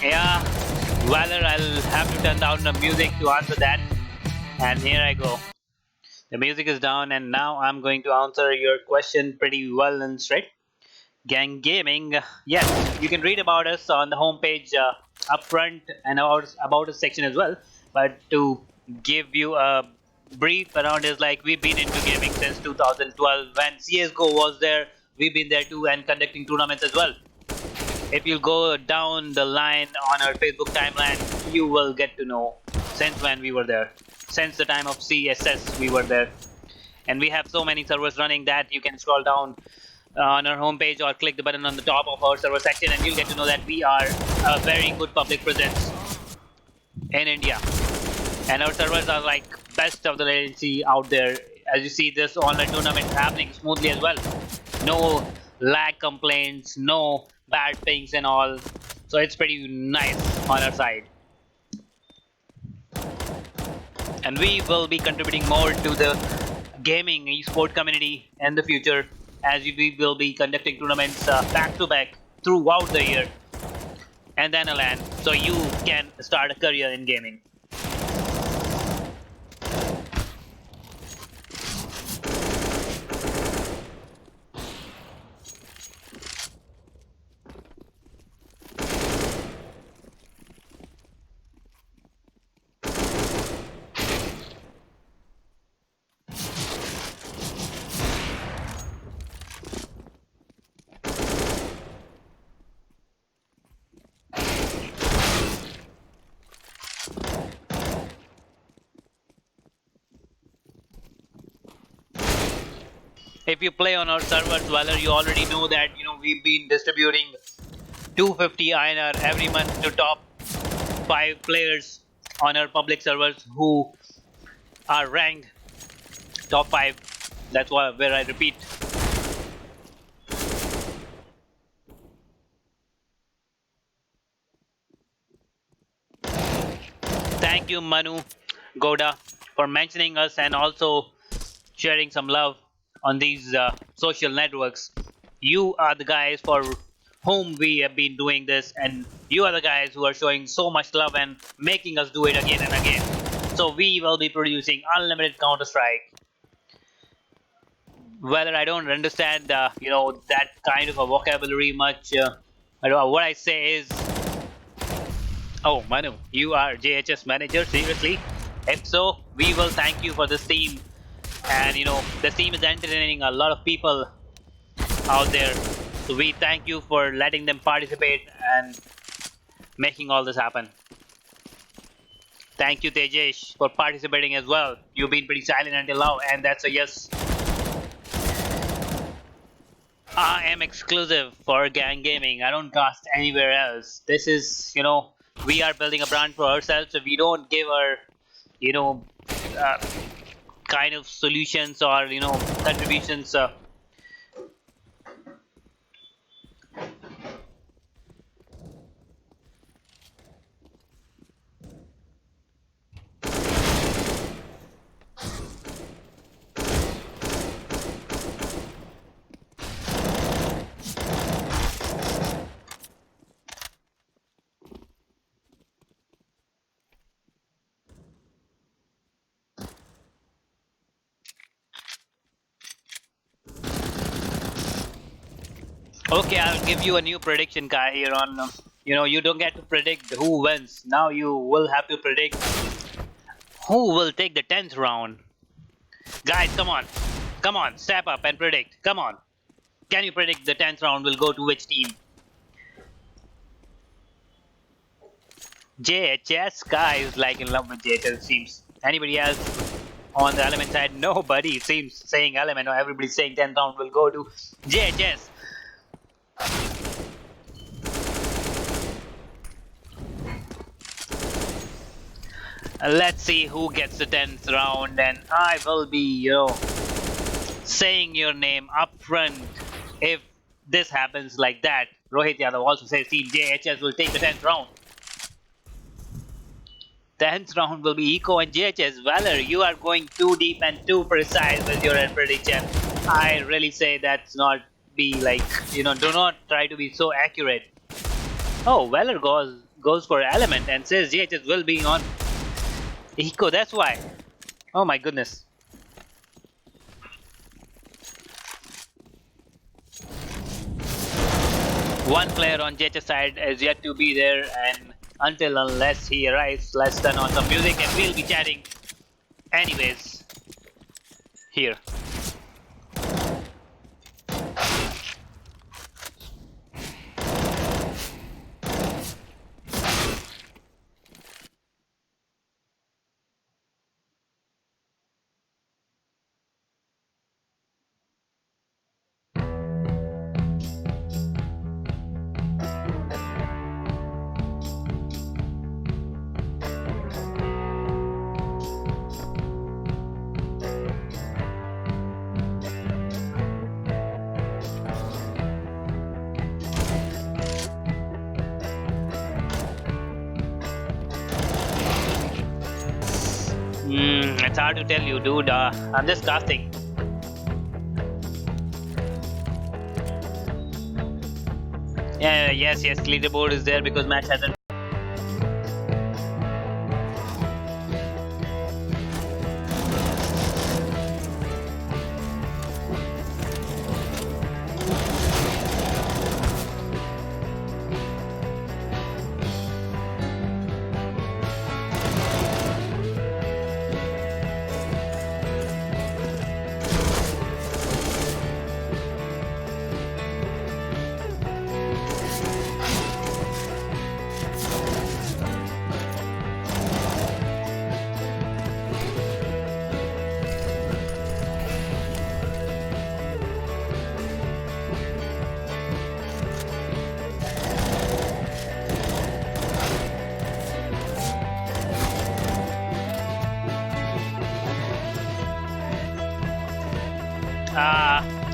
Yeah, Valor, I'll have to turn down the music to answer that. And here I go. The music is down, and now I'm going to answer your question pretty well and straight. Gang Gaming, yes, you can read about us on the homepage up front and about us section as well. But to give you a brief around is like we've been into gaming since 2012 when CS:GO was there. We've been there too and conducting tournaments as well. If you go down the line on our Facebook timeline, you will get to know since when we were there. Since the time of CSS, we were there. And we have so many servers running that you can scroll down on our homepage or click the button on the top of our server section and you'll get to know that we are a very good public presence in India. And our servers are like best of the latency out there. As you see, this online tournament happening smoothly as well. No lag complaints, no bad pings and all. So it's pretty nice on our side. And we will be contributing more to the gaming esport community in the future as we will be conducting tournaments back to back throughout the year and then a LAN so you can start a career in gaming. If you play on our servers, Valor, you already know that we've been distributing 250 INR every month to top 5 players on our public servers who are ranked top 5. That's where I repeat. Thank you, Manu Goda, for mentioning us and also sharing some love on these social networks. You are the guys for whom we have been doing this, and you are the guys who are showing so much love and making us do it again and again. So we will be producing unlimited Counter Strike. Whether I don't understand, that kind of a vocabulary much. What I say is, oh Manu, you are JHS manager. Seriously? If so, we will thank you for this team. And this team is entertaining a lot of people out there. So we thank you for letting them participate and making all this happen. Thank you, Tejesh, for participating as well. You've been pretty silent until now, and that's a yes. I am exclusive for Gang Gaming. I don't cast anywhere else. This is, we are building a brand for ourselves, so we don't give our, you know, uh, kind of solutions or, contributions. Okay, I'll give you a new prediction, guy. Here on, you don't get to predict who wins. Now you will have to predict Who will take the 10th round? Guys, come on. Come on, step up and predict. Come on. Can you predict the 10th round will go to which team? JHS? Guy is like in love with JHS, seems. Anybody else on the element side? Nobody seems saying element, or everybody's saying 10th round will go to JHS. Let's see who gets the 10th round, and I will be, saying your name up front if this happens like that. Rohit Yadav also says Team JHS will take the 10th round. 10th round will be Eco and JHS. Valor, you are going too deep and too precise with your prediction. I really say that's not be like, do not try to be so accurate. Oh, Valor goes for Element and says JHS will be on Eco, that's why. Oh my goodness. One player on JHS side is yet to be there, and until unless he arrives, let's turn on some music and we'll be chatting anyways here. It's hard to tell you, dude. I'm just casting. Yeah, yes, leaderboard is there because match hasn't.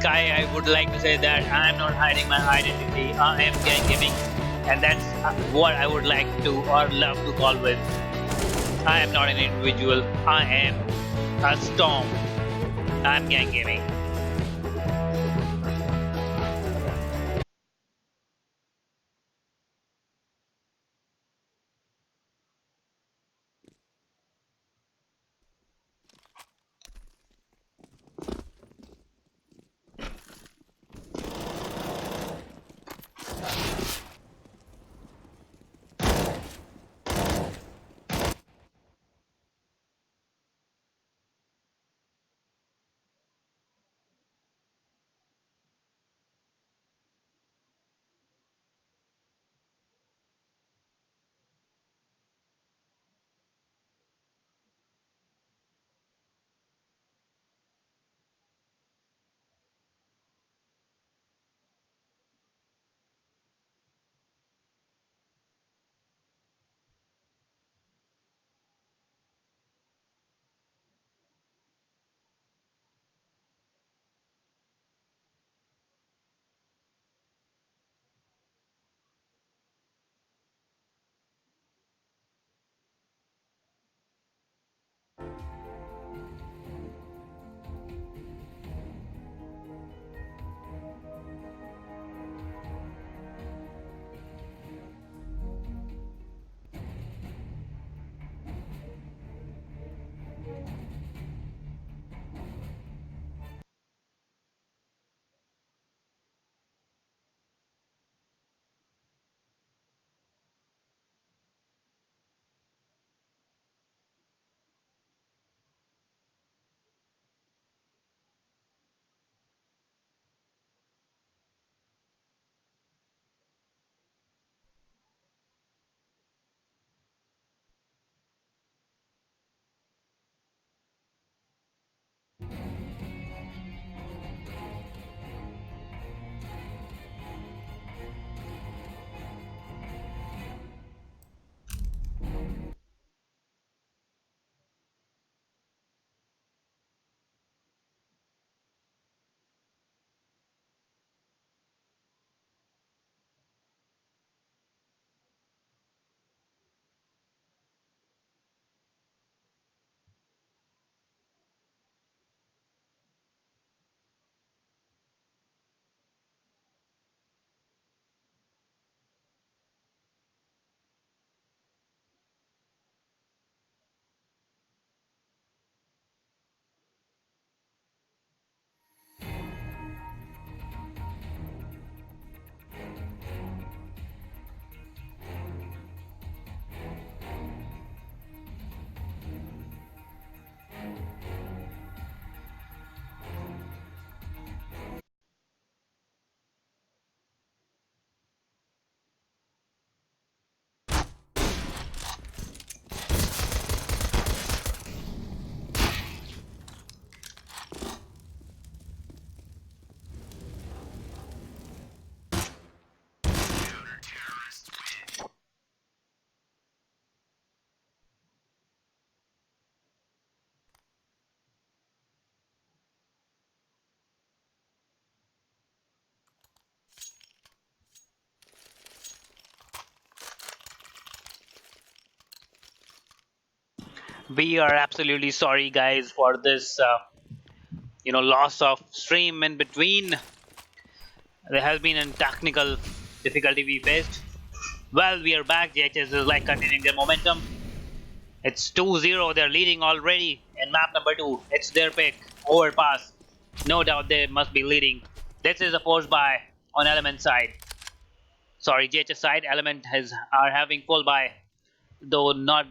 Kai, I would like to say that I am not hiding my identity. I am gang gaming, and that's what I would like to or love to call with. I am not an individual. I am a storm. I'm gang gaming. We are absolutely sorry, guys, for this, loss of stream in between. There has been a technical difficulty we faced. Well, we are back. JHS is like continuing their momentum. It's 2-0. They're leading already in map number 2. It's their pick. Overpass. No doubt they must be leading. This is a force buy on Element side. Sorry, JHS side. Element are having full buy, though not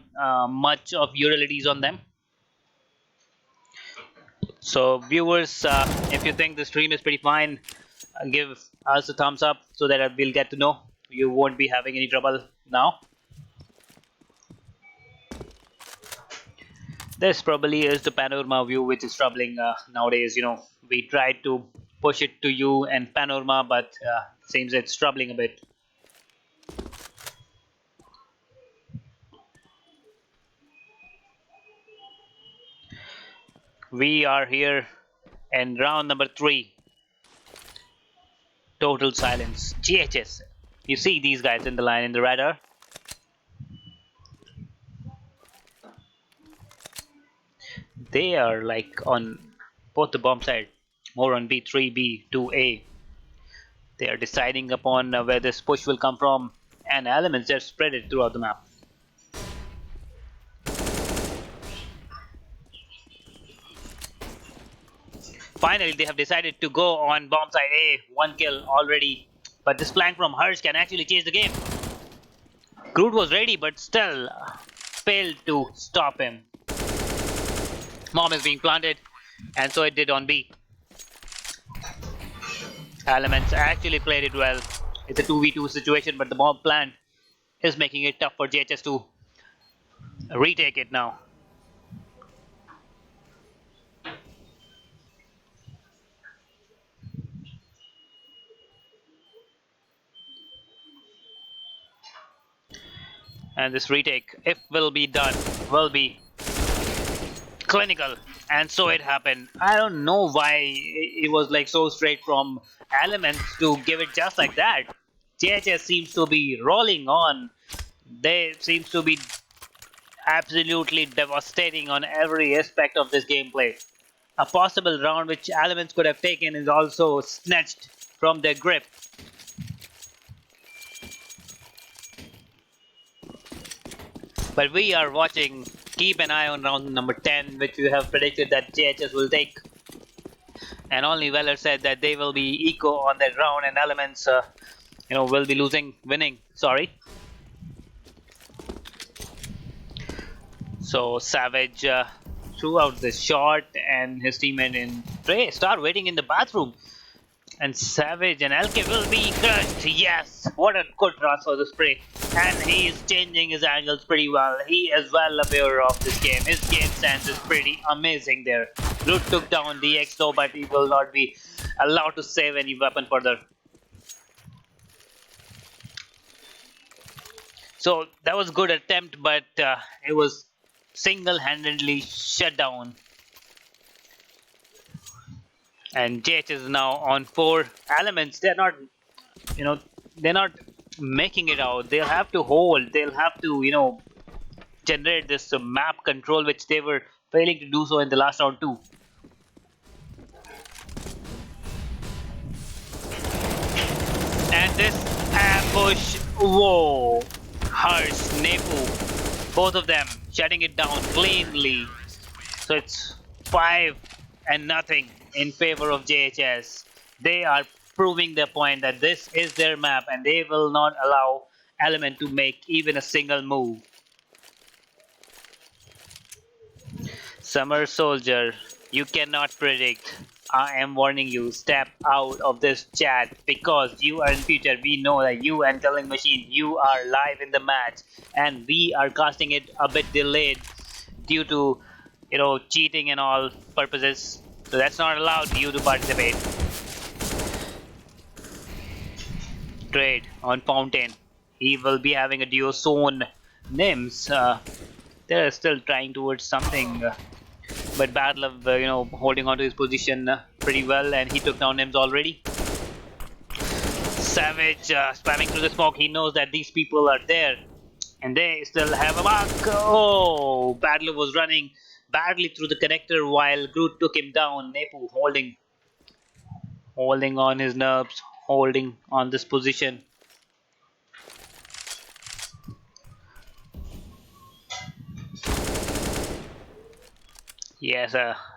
much of utilities on them. So viewers, if you think the stream is pretty fine, give us a thumbs up so that we'll get to know you won't be having any trouble now. This probably is the panorama view which is troubling nowadays. We tried to push it to you and panorama, but seems it's troubling a bit. We are here in round number 3. Total silence. JHS. You see these guys in the line in the radar. They are like on both the bomb side, more on B3, B2A. They are deciding upon where this push will come from, and elements just spread it throughout the map. Finally, they have decided to go on bomb side A. 1 kill already, but this flank from Hirsch can actually change the game. Groot was ready, but still failed to stop him. Bomb is being planted, and so it did on B. Elements actually played it well. It's a 2v2 situation, but the bomb plant is making it tough for JHS to retake it now. And this retake, if will be done, will be clinical, and so it happened. I don't know why it was like so straight from Elements to give it just like that. JHS seems to be rolling on. They seems to be absolutely devastating on every aspect of this gameplay. A possible round which Elements could have taken is also snatched from their grip. But we are watching. Keep an eye on round number 10, which we have predicted that JHS will take. And only Weller said that they will be eco on that round, and Elements, will be winning. Sorry. So Savage threw out the shot, and his teammate in Trey start waiting in the bathroom. And Savage and LK will be crushed. Yes, what a good transfer the spray. And he is changing his angles pretty well. He is well aware of this game. His game sense is pretty amazing there. Groot took down DX though, but he will not be allowed to save any weapon further. So that was a good attempt, but it was single-handedly shut down. And JH is now on 4 elements. They're not, they're not making it out. They'll have to hold. They'll have to, generate this map control, which they were failing to do so in the last round too. And this ambush, whoa! Harsh, Nepu, both of them shutting it down cleanly. So it's 5-0 in favor of JHS. They are proving their point that this is their map and they will not allow Element to make even a single move. Summer Soldier, you cannot predict. I am warning you, step out of this chat because you are in future. We know that you and Killing Machine, you are live in the match and we are casting it a bit delayed due to cheating and all purposes. So that's not allowed you to participate. Trade on Fountain. He will be having a duo soon. Nims, they're still trying towards something. But Bad Love, holding on to his position pretty well, and he took down Nims already. Savage spamming through the smoke. He knows that these people are there, And they still have a mark. Oh, Battler was running badly through the connector while Groot took him down. Nepu holding on his nerves, holding on this position. Yes,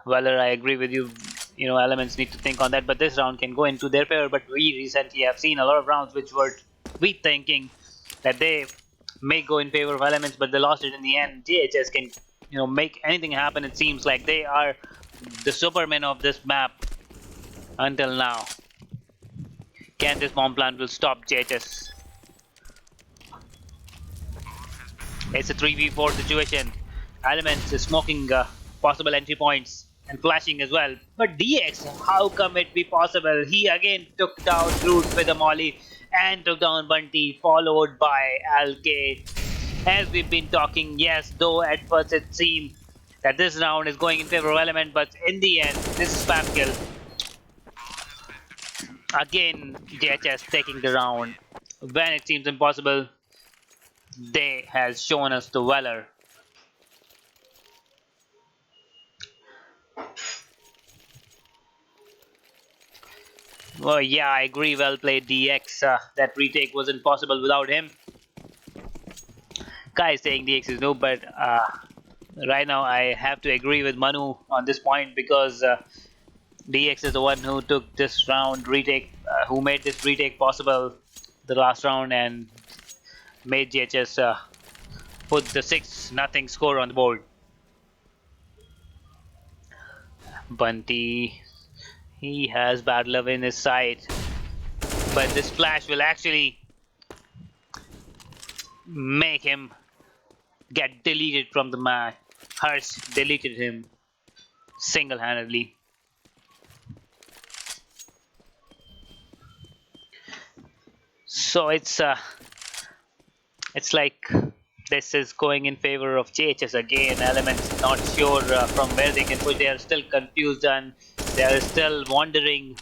Valor, I agree with you. You know, elements need to think on that, but this round can go into their favor. But we recently have seen a lot of rounds which were we thinking that they may go in favor of elements, but they lost it in the end. JHS can, make anything happen. It seems like they are the Superman of this map until now. Can this bomb plant will stop JHS? It's a 3v4 situation. Elements is smoking possible entry points and flashing as well. But DX, how come it be possible? He again took down Groot with a molly and took down Bunty, followed by Alk. As we've been talking, yes, though at first it seemed that this round is going in favor of Element, but in the end, this is spam kill. Again, JHS taking the round. When it seems impossible, they has shown us the valor. Well, yeah, I agree. Well played, DX. That retake wasn't possible without him. Kai is saying DX is no, but right now I have to agree with Manu on this point because DX is the one who took this round retake, who made this retake possible the last round and made JHS put the 6-0 score on the board. Bunty, he has bad love in his side, but this flash will actually make him get deleted from the match. Harsh deleted him single-handedly. So it's like this is going in favor of JHS again. Elements not sure from where they can push. They are still confused and they are still wandering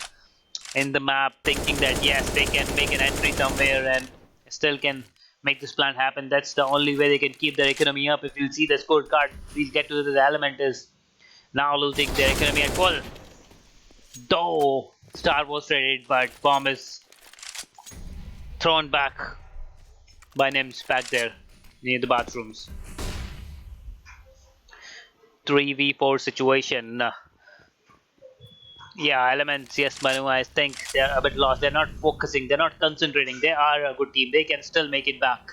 in the map, thinking that yes, they can make an entry somewhere and still can make this plan happen. That's the only way they can keep their economy up. If you see the scorecard, please get to the element is now losing their economy at full. Though Star was traded, but bomb is thrown back by Nims back there near the bathrooms. 3v4 situation. Yeah, elements, yes, Manu, I think they're a bit lost. They're not focusing, they're not concentrating. They are a good team, they can still make it back.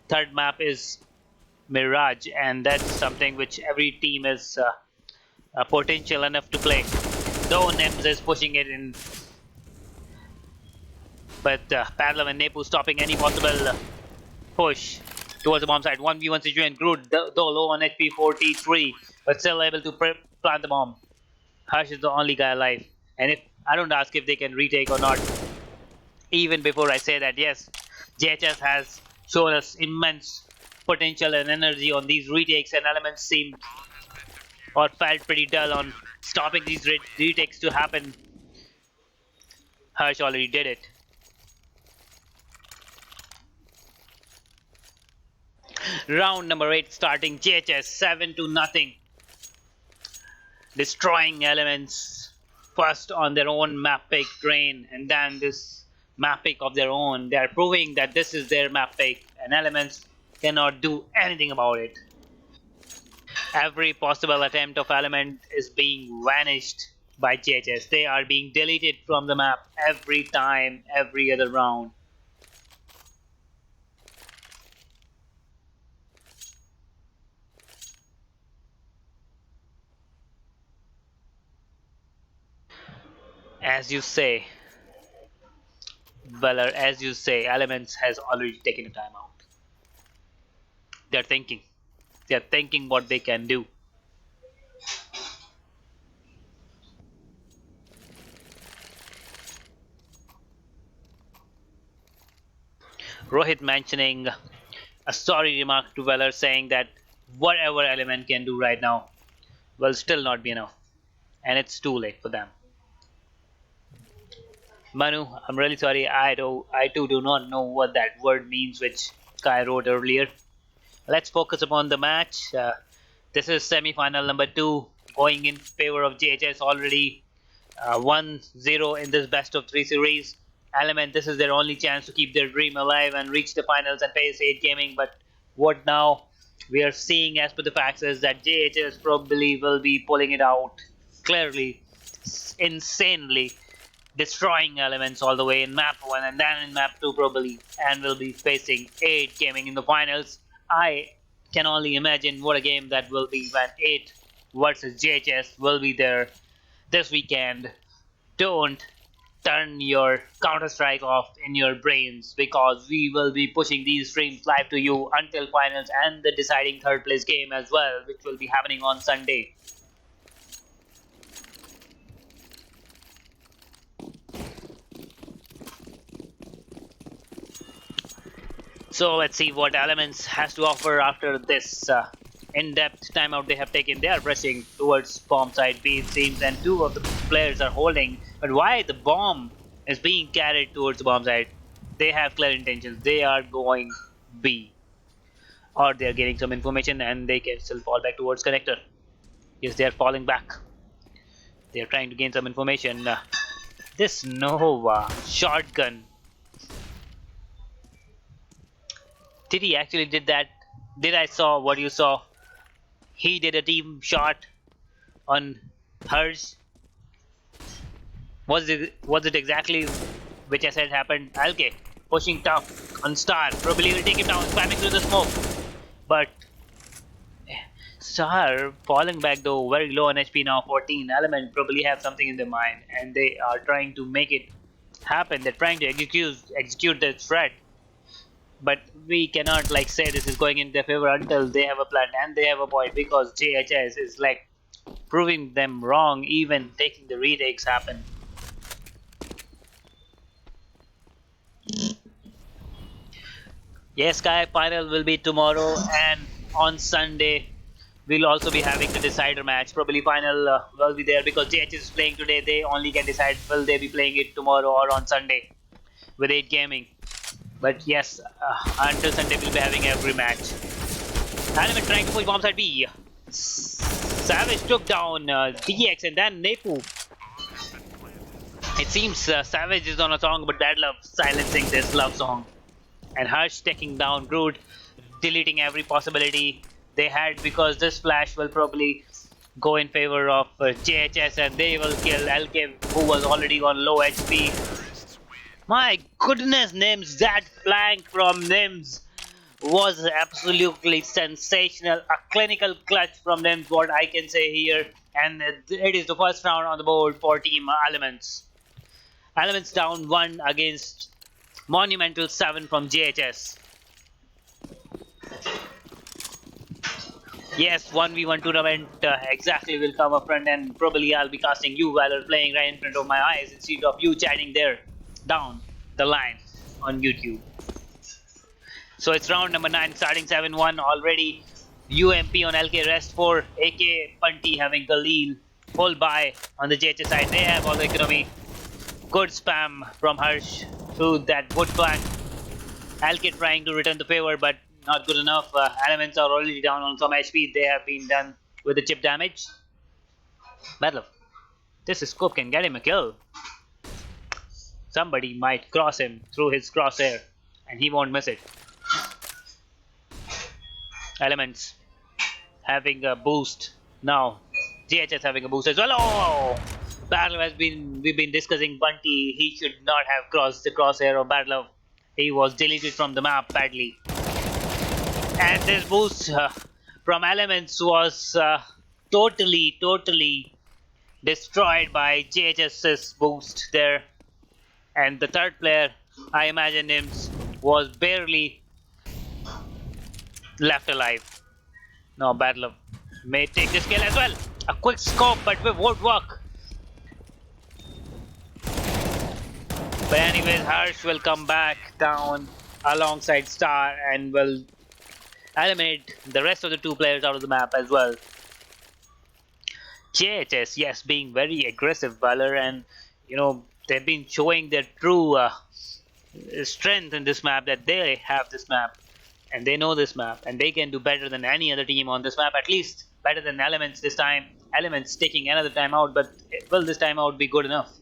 Third map is Mirage, and that's something which every team is potential enough to play. Though Nims is pushing it in, but Padlam and Nepu stopping any possible push towards the bomb side. 1v1 situation. Groot, though low on HP 43, but still able to plant the bomb. Harsh is the only guy alive. And if I don't ask if they can retake or not, even before I say that, yes, JHS has shown us immense potential and energy on these retakes, and elements seemed or felt pretty dull on stopping these retakes to happen. Harsh already did it. Round number 8 starting. JHS 7-0, destroying elements first on their own map pick drain and then this map pick of their own. They are proving that this is their map pick and elements cannot do anything about it. Every possible attempt of element is being vanished by JHS. They are being deleted from the map every time, every other round. As you say, Valor, as you say, Elements has already taken a timeout. They're thinking. They're thinking what they can do. Rohit mentioning a sorry remark to Valor saying that whatever Element can do right now will still not be enough. And it's too late for them. Manu, I'm really sorry. I too do not know what that word means, which Kai wrote earlier. let's focus upon the match. This is semi-final number 2 going in favor of JHS already 1-0 in this best of 3 series. Element, this is their only chance to keep their dream alive and reach the finals and face 8 gaming. But what now we are seeing as per the facts is that JHS probably will be pulling it out clearly, insanely, destroying elements all the way in map 1 and then in map 2 probably, and will be facing 8 gaming in the finals. I can only imagine what a game that will be when 8 versus JHS will be there this weekend. Don't turn your Counter-Strike off in your brains, because we will be pushing these streams live to you until finals and the deciding third place game as well, which will be happening on Sunday. So let's see what Elements has to offer after this in-depth timeout they have taken. They are rushing towards bomb side B, it seems, and 2 of the players are holding. But why the bomb is being carried towards the bomb side? They have clear intentions. They are going B, or they are getting some information and they can still fall back towards connector. Yes, they are falling back. They are trying to gain some information. This Nova shotgun. Did he actually did that? Did I saw what you saw? He did a team shot on hers. Was it exactly which I said happened? LK pushing tough on Star. Probably will take him down, spamming through the smoke. But Star falling back though, very low on HP now, 14. Element probably have something in their mind and they are trying to make it happen. They're trying to execute their threat. But we cannot like say this is going in their favor until they have a plan and they have a point, because JHS is like proving them wrong, even taking the retakes happen. Yes, Sky, final will be tomorrow, and on Sunday we'll also be having the decider match. Probably final will be there because JHS is playing today. They only can decide will they be playing it tomorrow or on Sunday with 8 gaming. But yes, until Sunday we'll be having every match. Element trying to push bomb side B. Savage took down DX and then Nepu. It seems Savage is on a song, but Bad Love silencing this love song. And Harsh taking down Groot, deleting every possibility they had, because this flash will probably go in favor of JHS and they will kill LK, who was already on low HP. My goodness, Nims, that flank from Nims was absolutely sensational. A clinical clutch from Nims, what I can say here. And it is the first round on the board for Team Elements. Elements down 1 against Monumental 7 from JHS. Yes, 1v1 tournament exactly will come up front, and probably I'll be casting you Valor playing right in front of my eyes instead of you chatting there down the line on YouTube. So it's round number 9 starting 7-1 already. UMP on LK rest 4, AK Punty having the lead. Full buy on the JHS side. They have all the economy. Good spam from Harsh through that wood flank. LK trying to return the favor, but not good enough. Elements are already down on some HP. They have been done with the chip damage. Battle. This scope can get him a kill. Somebody might cross him through his crosshair and he won't miss it. Elements having a boost now. JHS having a boost as well. Oh! Battle we've been discussing Bunty. He should not have crossed the crosshair of Battle. He was deleted from the map badly. And this boost from Elements was totally destroyed by JHS's boost there. And the third player, I imagine him, was barely left alive. No, Bad Love may take this kill as well. A quick scope, but it won't work. But anyways, Harsh will come back down alongside Star and will eliminate the rest of the 2 players out of the map as well. JHS, yes, being very aggressive Valor, and you know they've been showing their true strength in this map, that they have this map. and they know this map, and they can do better than any other team on this map, at least better than Elements this time. Elements taking another timeout, but will this timeout be good enough?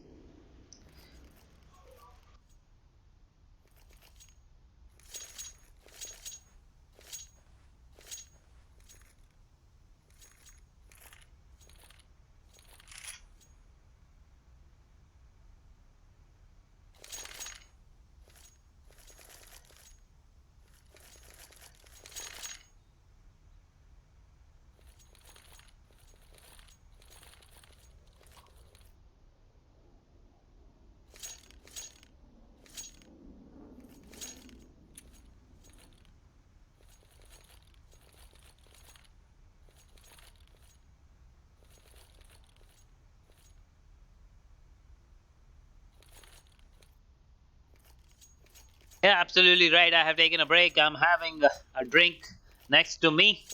Yeah, absolutely right. I have taken a break. I'm having a drink next to me,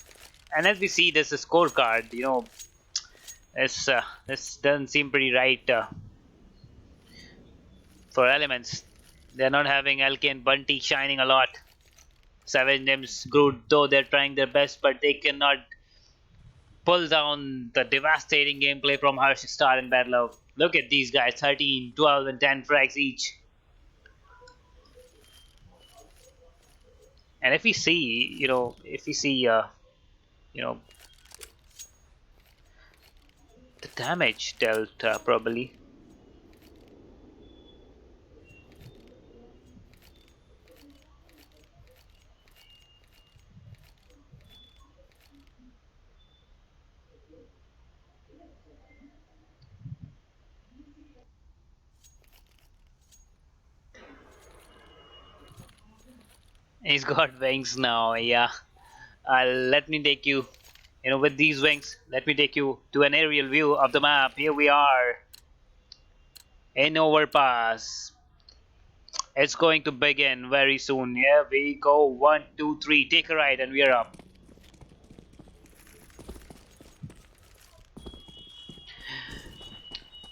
and as we see, this scorecard. This doesn't seem pretty right for Elements. They're not having LK and Bunty shining a lot. Savage Names Groot, though they're trying their best, but they cannot pull down the devastating gameplay from Harsh Star and Bad Love. Look at these guys, 13, 12, and 10 frags each. And if we see, you know, the damage dealt probably. He's got wings now, yeah. Let me take you, with these wings, let me take you to an aerial view of the map. Here we are in Overpass. It's going to begin very soon. Here we go. One, two, three. Take a ride, and we are up.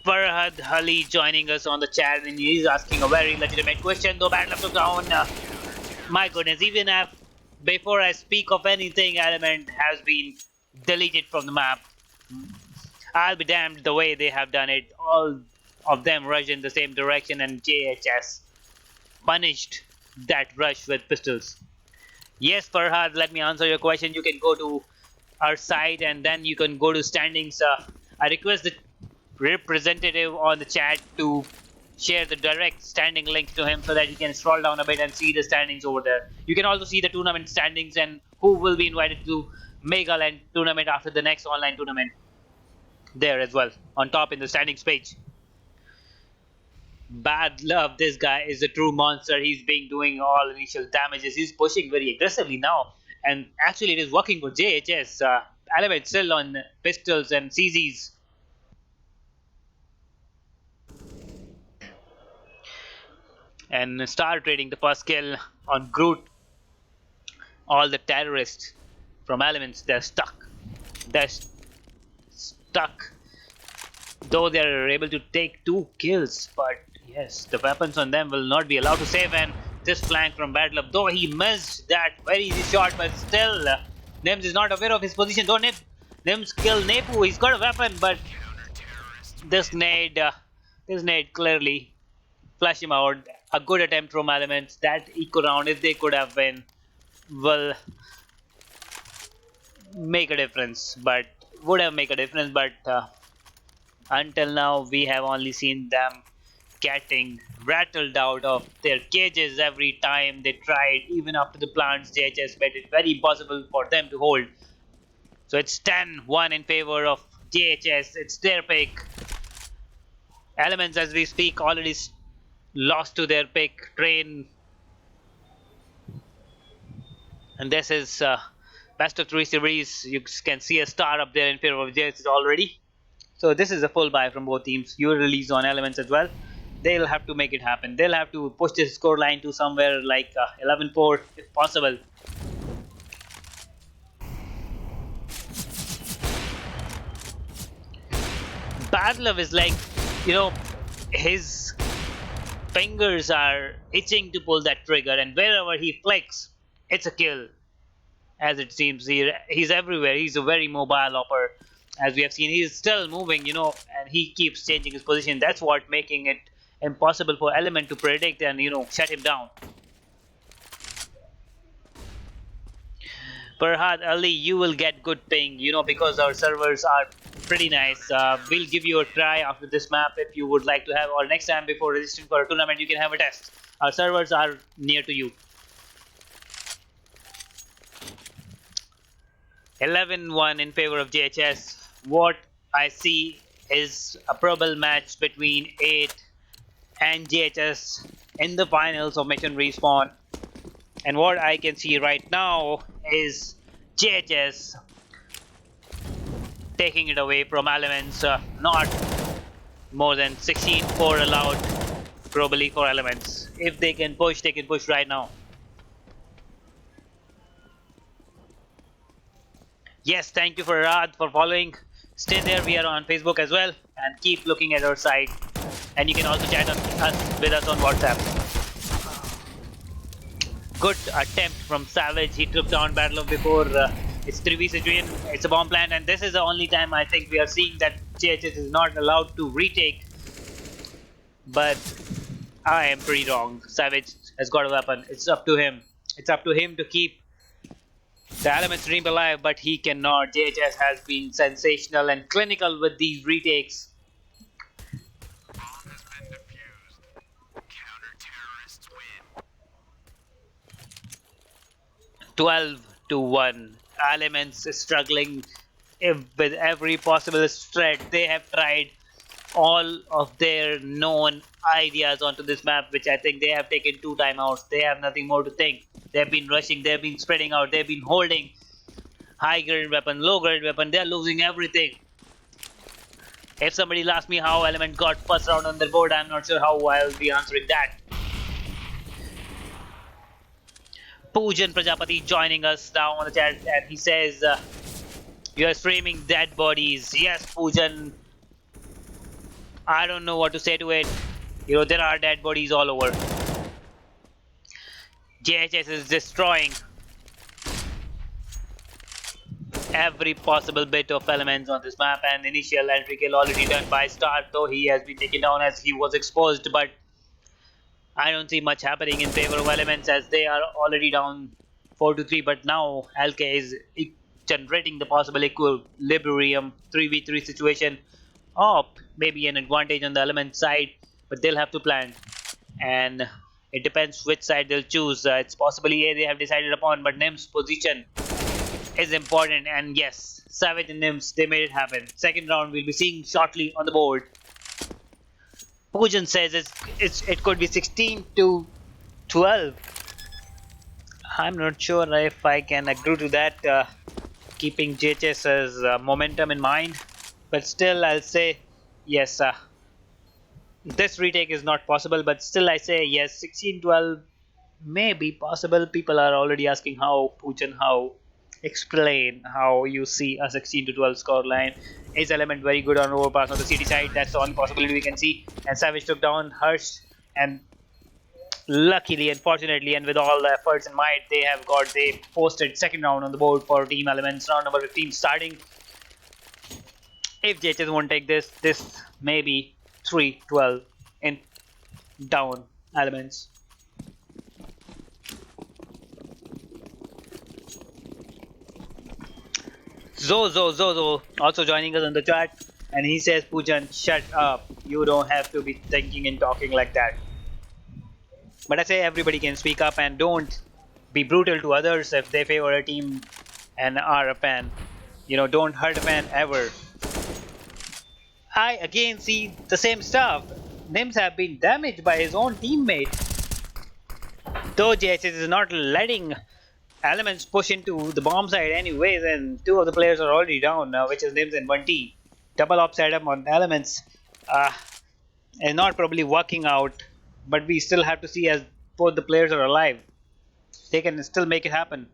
Farhad Ali joining us on the chat, and he's asking a very legitimate question. Though Battle of the Ground, my goodness, even if before I speak of anything, Element has been deleted from the map. I'll be damned the way they have done it. All of them rush in the same direction, and JHS punished that rush with pistols. Yes, Farhad, let me answer your question. You can go to our site and then you can go to standings. I request the representative on the chat to share the direct standing link to him so that you can scroll down a bit and see the standings over there. You can also see the tournament standings and who will be invited to Mega Land tournament after the next online tournament there as well on top in the standings page. Bad Love, this guy is a true monster. He's been doing all initial damages. He's pushing very aggressively now, and actually it is working for JHS. Element still on pistols and CZs. And Star trading the first kill on Groot. All the terrorists from Elements, they're stuck. They're stuck. Though they're able to take 2 kills, but yes, the weapons on them will not be allowed to save. And this flank from Bad Love, though he missed that very easy shot, but still, Nims is not aware of his position. Though Nims killed Nepu, he's got a weapon, but this nade clearly flash him out. A good attempt from Elements. That eco round, if they could have been, will make a difference, but would have made a difference, but until now we have only seen them getting rattled out of their cages every time they tried. Even after the plants, JHS made it very impossible for them to hold. So it's 10-1 in favor of JHS. It's their pick. Elements, as we speak, already lost to their pick train, and this is best of 3 series. You can see a star up there in favor of JHS already. So this is a full buy from both teams. You release on Elements as well. They'll have to make it happen. They'll have to push this score line to somewhere like 11-4 if possible. Bad Love is like, his fingers are itching to pull that trigger, and wherever he flicks, It's a kill, as it seems. He's everywhere. He's a very mobile hopper. As we have seen, he's still moving, and he keeps changing his position. That's what making it impossible for Element to predict and, shut him down. Farhad Ali, you will get good ping, because our servers are pretty nice. We'll give you a try after this map if you would like to have, or next time before registering for a tournament, you can have a test. Our servers are near to you. 11-1 in favor of JHS. What I see is a probable match between 8 and JHS in the finals of Mission Respawn. And what I can see right now is JHS taking it away from Elements. Not more than 16-4 allowed globally for Elements. If they can push, they can push right now. Yes, thank you for Rad for following. Stay there, we are on Facebook as well, and keep looking at our site. And you can also chat with us on WhatsApp. Good attempt from Savage. He took down Battle of before. It's 3v situation. It's a bomb plant, and this is the only time I think we are seeing that JHS is not allowed to retake. But I am pretty wrong. Savage has got a weapon. It's up to him. It's up to him to keep the Elements dream alive, but he cannot. JHS has been sensational and clinical with these retakes. 12-1. Elements is struggling with every possible threat. They have tried all of their known ideas onto this map, which I think they have taken 2 timeouts. They have nothing more to think. They have been rushing, they have been spreading out, they have been holding high grade weapon, low grade weapon. They are losing everything. If somebody asks me how Element got first round on their board, I'm not sure how I'll be answering that. Poojan Prajapati joining us now on the chat, and he says, you are streaming dead bodies. Yes, Poojan. I don't know what to say to it. There are dead bodies all over. JHS is destroying every possible bit of Elements on this map, and initial entry kill already done by Star, though he has been taken down as he was exposed, but I don't see much happening in favor of Elements as they are already down 4-3, but now LK is generating the possible equilibrium 3v3 situation. Maybe an advantage on the Element side, but they'll have to plan, and it depends which side they'll choose. It's possibly A they have decided upon, but Nim's position is important, and yes, Savage and Nims, they made it happen. Second round we'll be seeing shortly on the board. Poojan says it could be 16-12. I'm not sure if I can agree to that, keeping JHS's momentum in mind, but still I'll say yes. This retake is not possible, but still I say yes, 16-12 may be possible. People are already asking how, Poojan, how? Explain how you see a 16-12 scoreline. Is Element very good on overpass on the city side? That's the only possibility we can see. And Savage took down Hirsch, and luckily, unfortunately, and with all the efforts in mind, they posted second round on the board for Team Elements. Round number 15 starting. If JHS won't take this may be 3-12 in down Elements. Zozo also joining us on the chat, and he says, Poojan, shut up. You don't have to be thinking and talking like that. But I say everybody can speak up, and don't be brutal to others if they favor a team and are a fan. Don't hurt a fan ever. I again see the same stuff. Nims have been damaged by his own teammate. Though JHS is not letting Elements push into the bomb side anyways, and 2 of the players are already down now, which is Nims and 1T. Double op setup on Elements is not probably working out, but we still have to see as both the players are alive. They can still make it happen.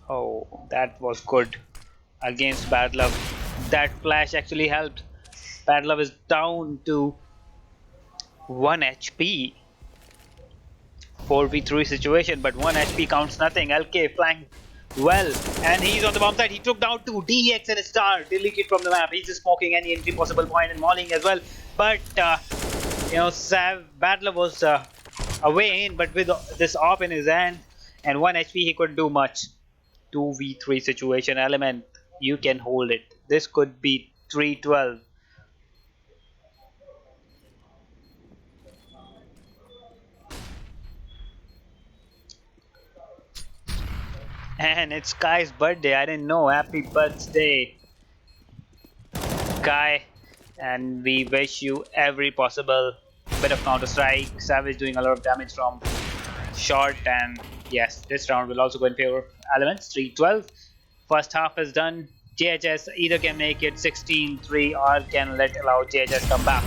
Oh, that was good against Bad Love. That flash actually helped. Bad Love is down to 1 HP. 4v3 situation, but 1 HP counts nothing. LK flanked well, and he's on the bomb side. He took down 2 DX and a star, deleted from the map. He's just smoking any entry possible point and mauling as well. But Sav Battler was away in, but with this op in his hand and 1 HP, he couldn't do much. 2v3 situation, Element, you can hold it. This could be 3-12. And it's Kai's birthday. I didn't know. Happy birthday, Kai. And we wish you every possible bit of Counter Strike. Savage doing a lot of damage from short. And yes, this round will also go in favor of Elements. 3-12. First half is done. JHS either can make it 16-3 or can allow JHS come back.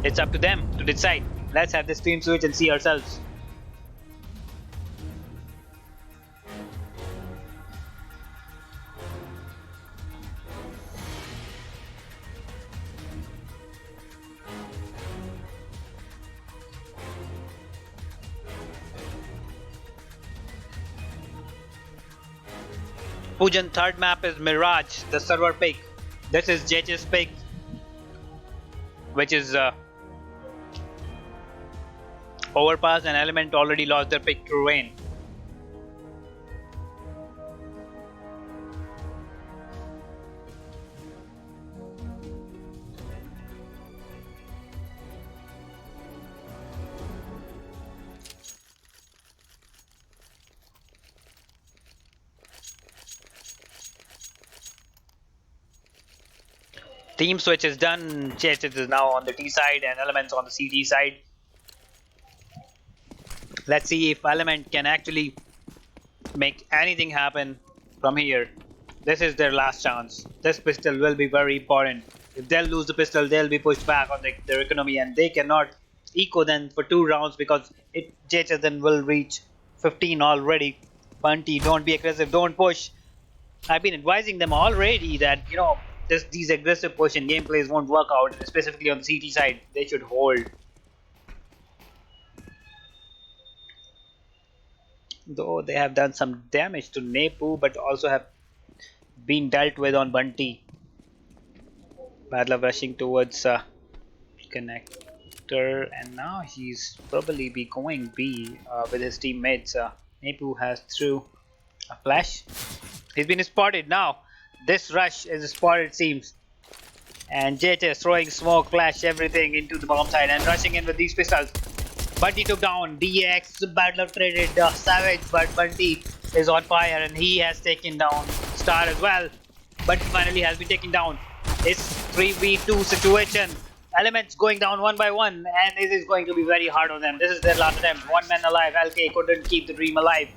It's up to them to decide. Let's have this team switch and see ourselves. Pujan, third map is Mirage, the server pick. This is JHS pick, which is Overpass, and Element already lost their pick to Rain. Team switch is done. JHS is now on the T side and Elements on the CT side. Let's see if Element can actually make anything happen from here. This is their last chance. This pistol will be very important. If they'll lose the pistol, they'll be pushed back on their economy, and they cannot eco then for 2 rounds because JHS then will reach 15 already. Bunty, don't be aggressive, don't push. I've been advising them already that, these aggressive push and gameplays won't work out, specifically on the CT side. They should hold. Though they have done some damage to Nepu, but also have been dealt with on Bunty. Battler rushing towards connector, and now he's probably be going B with his teammates. Nepu has through a flash. He's been spotted now. This rush is spotted, it seems. And JHS throwing smoke, flash, everything into the bomb side and rushing in with these pistols. Bunty took down DX. Battler traded Savage, but Bunty is on fire and he has taken down Star as well. Bunty finally has been taken down. It's 3v2 situation. Elements going down one by one, and it is going to be very hard on them. This is their last attempt. One man alive. LK couldn't keep the dream alive.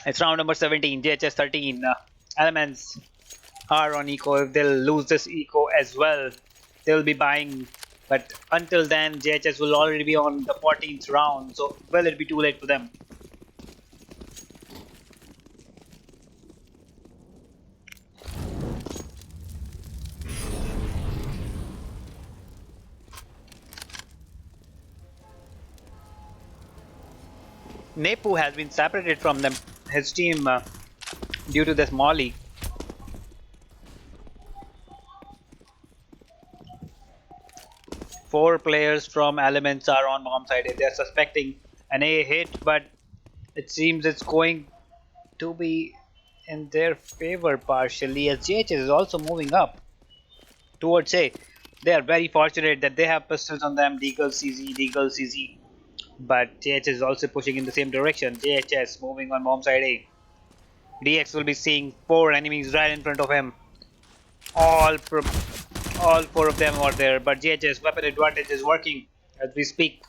It's round number 17, JHS 13. Elements are on eco. If they'll lose this eco as well, they'll be buying. But until then, JHS will already be on the 14th round. So will it be too late for them? Nepu has been separated from them, his team, due to this molly. Four players from Elements are on bomb side. They're suspecting an A hit, but it seems it's going to be in their favor partially, as JHS is also moving up towards A. They are very fortunate that they have pistols on them, Deagle CZ, but JHS is also pushing in the same direction. JHS moving on bomb side A. DX will be seeing 4 enemies right in front of him. All 4 of them are there, but JHS weapon advantage is working as we speak.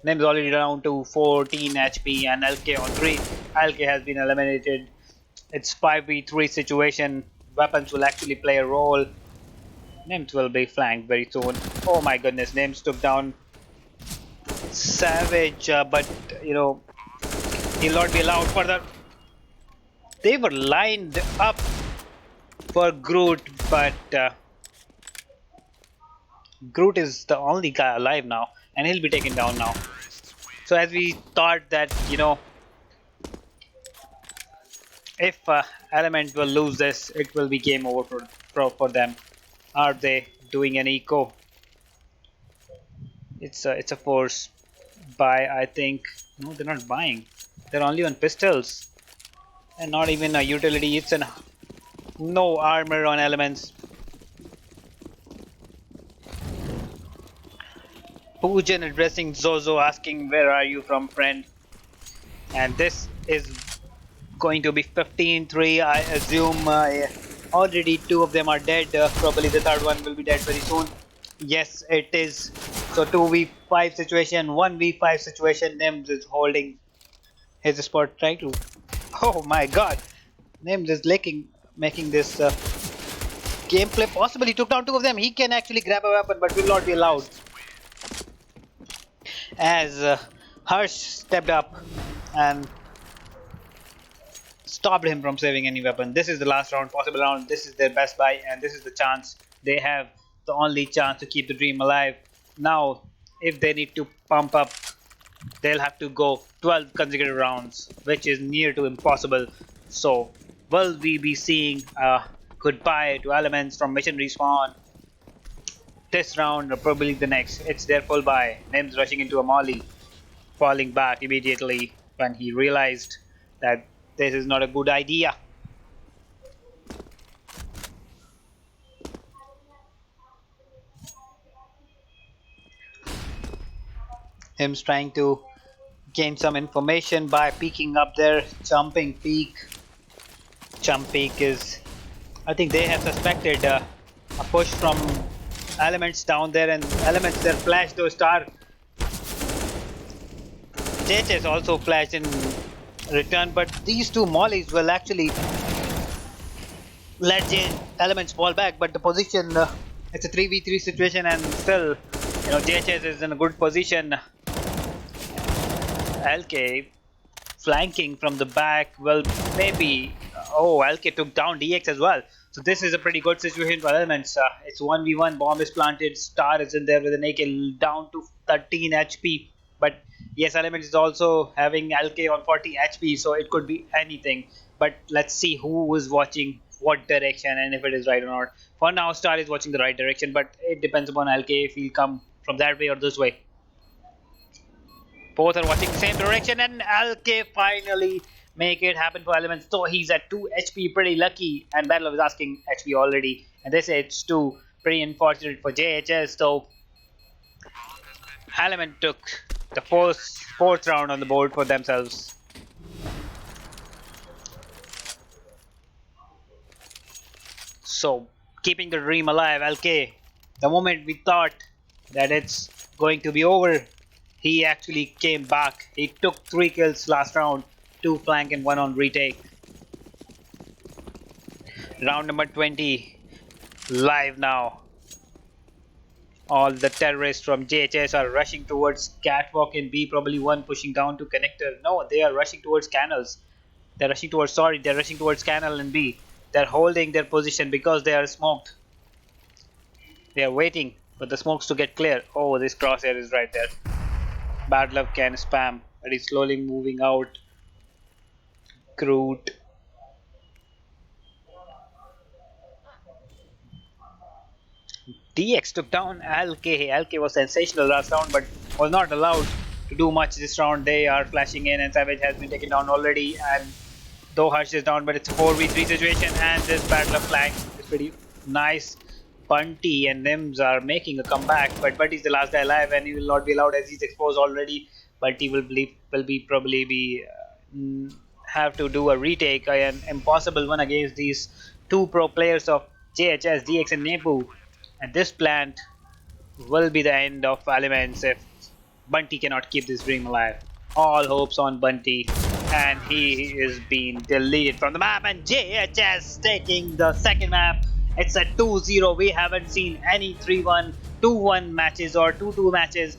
Name is already down to 14 HP and LK on 3. LK has been eliminated. It's 5v3 situation. Weapons will actually play a role. Nims will be flanked very soon. Oh my goodness, Nims took down Savage, but he'll not be allowed further. They were lined up for Groot, but Groot is the only guy alive now, and he'll be taken down now. So as we thought that, if Element will lose this, it will be game over for them. Are they doing an eco? It's a force buy, I think. No, they're not buying. They're only on pistols, and not even a utility. It's an no armor on Elements. Pujan addressing Zozo, asking, "Where are you from, friend?" And this is going to be 15-3. I assume already two of them are dead. Probably the third one will be dead very soon. Yes, it is. So 2v5 situation, 1v5 situation. Nims is holding his spot. Try to. Oh my god. Nims is making this gameplay possible. He took down two of them. He can actually grab a weapon, but will not be allowed. As Harsh stepped up and stopped him from saving any weapon. This is the last round, possible round. This is their best buy, and this is the chance they have, the only chance to keep the dream alive. Now, if they need to pump up, they'll have to go 12 consecutive rounds, which is near to impossible. So, will we be seeing a goodbye to Elements from Mission Respawn this round or probably the next? It's their full buy. Nims rushing into a molly, falling back immediately when he realized that this is not a good idea. Him's trying to gain some information by peeking up there, jumping peak. Jump peak is, I think they have suspected a push from Elements down there, and Elements there flashed those star. JHS also flashed in return, but these two mollies will actually let Elements fall back. But the position, it's a 3v3 situation, and still, JHS is in a good position. LK flanking from the back. Well, maybe. Oh, LK took down DX as well. So this is a pretty good situation for Elements. It's 1v1. Bomb is planted. Star is in there with an AK down to 13 HP. But yes, Elements is also having LK on 40 HP, so it could be anything. But let's see who is watching what direction and if it is right or not. For now, Star is watching the right direction, but it depends upon LK if he'll come from that way or this way. Both are watching the same direction, and LK finally make it happen for Elements. So he's at 2 HP, pretty lucky. And Battle is asking HP already, and they say it's 2. Pretty unfortunate for JHS. So Element took the fourth round on the board for themselves. So keeping the dream alive, LK. The moment we thought that it's going to be over, he actually came back. He took 3 kills last round, 2 flank and 1 on retake. Round number 20 live now. All the terrorists from JHS are rushing towards Catwalk in B, probably one pushing down to Connector. No, they are rushing towards Canals. They're rushing towards Canal and B. They're holding their position because they are smoked. They are waiting for the smokes to get clear. Oh, this crosshair is right there. Bad luck can spam, but he's slowly moving out. Groot. DX took down LK. LK was sensational last round, but was not allowed to do much this round. They are flashing in, and Savage has been taken down already. And though Harsh is down, but it's a 4v3 situation, and this battle of flank is pretty nice. Bunty and Nims are making a comeback, but Bunty's the last guy alive, and he will not be allowed as he's exposed already. Bunty will probably have to do a retake, an impossible one against these 2 pro players of JHS, DX, and Nebu. And this plant will be the end of Elements if Bunty cannot keep this dream alive. All hopes on Bunty, and he is being deleted from the map, and JHS taking the second map. It's a 2-0. We haven't seen any 3-1, 2-1 matches or 2-2 matches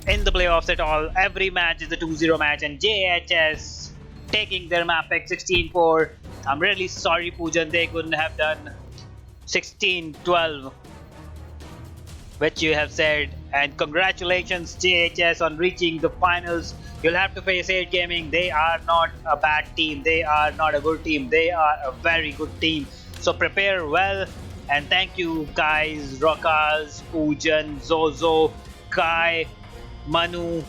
in the playoffs at all. Every match is a 2-0 match, and JHS taking their map pick 16-4. I'm really sorry, Poojan, they couldn't have done 16-12, which you have said. And congratulations, JHS, on reaching the finals. You'll have to face 8 Gaming. They are not a bad team. They are not a good team. They are a very good team. So prepare well. And thank you, guys, Rokas, Poojan, Zozo, Kai, Manu,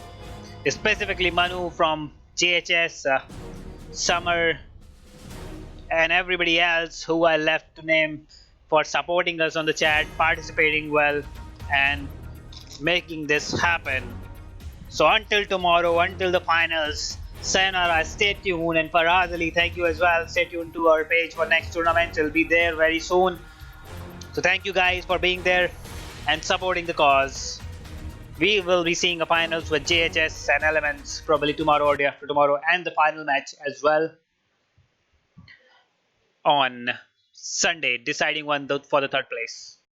specifically Manu from JHS, Summer, and everybody else who I left to name for supporting us on the chat, participating well, and making this happen. So until tomorrow, until the finals, sayonara, stay tuned. And Faraz Ali, thank you as well. Stay tuned to our page for next tournament. It'll be there very soon. So thank you guys for being there and supporting the cause. We will be seeing a finals with JHS and Elements probably tomorrow or day after tomorrow, and the final match as well on Sunday, deciding one for the third place.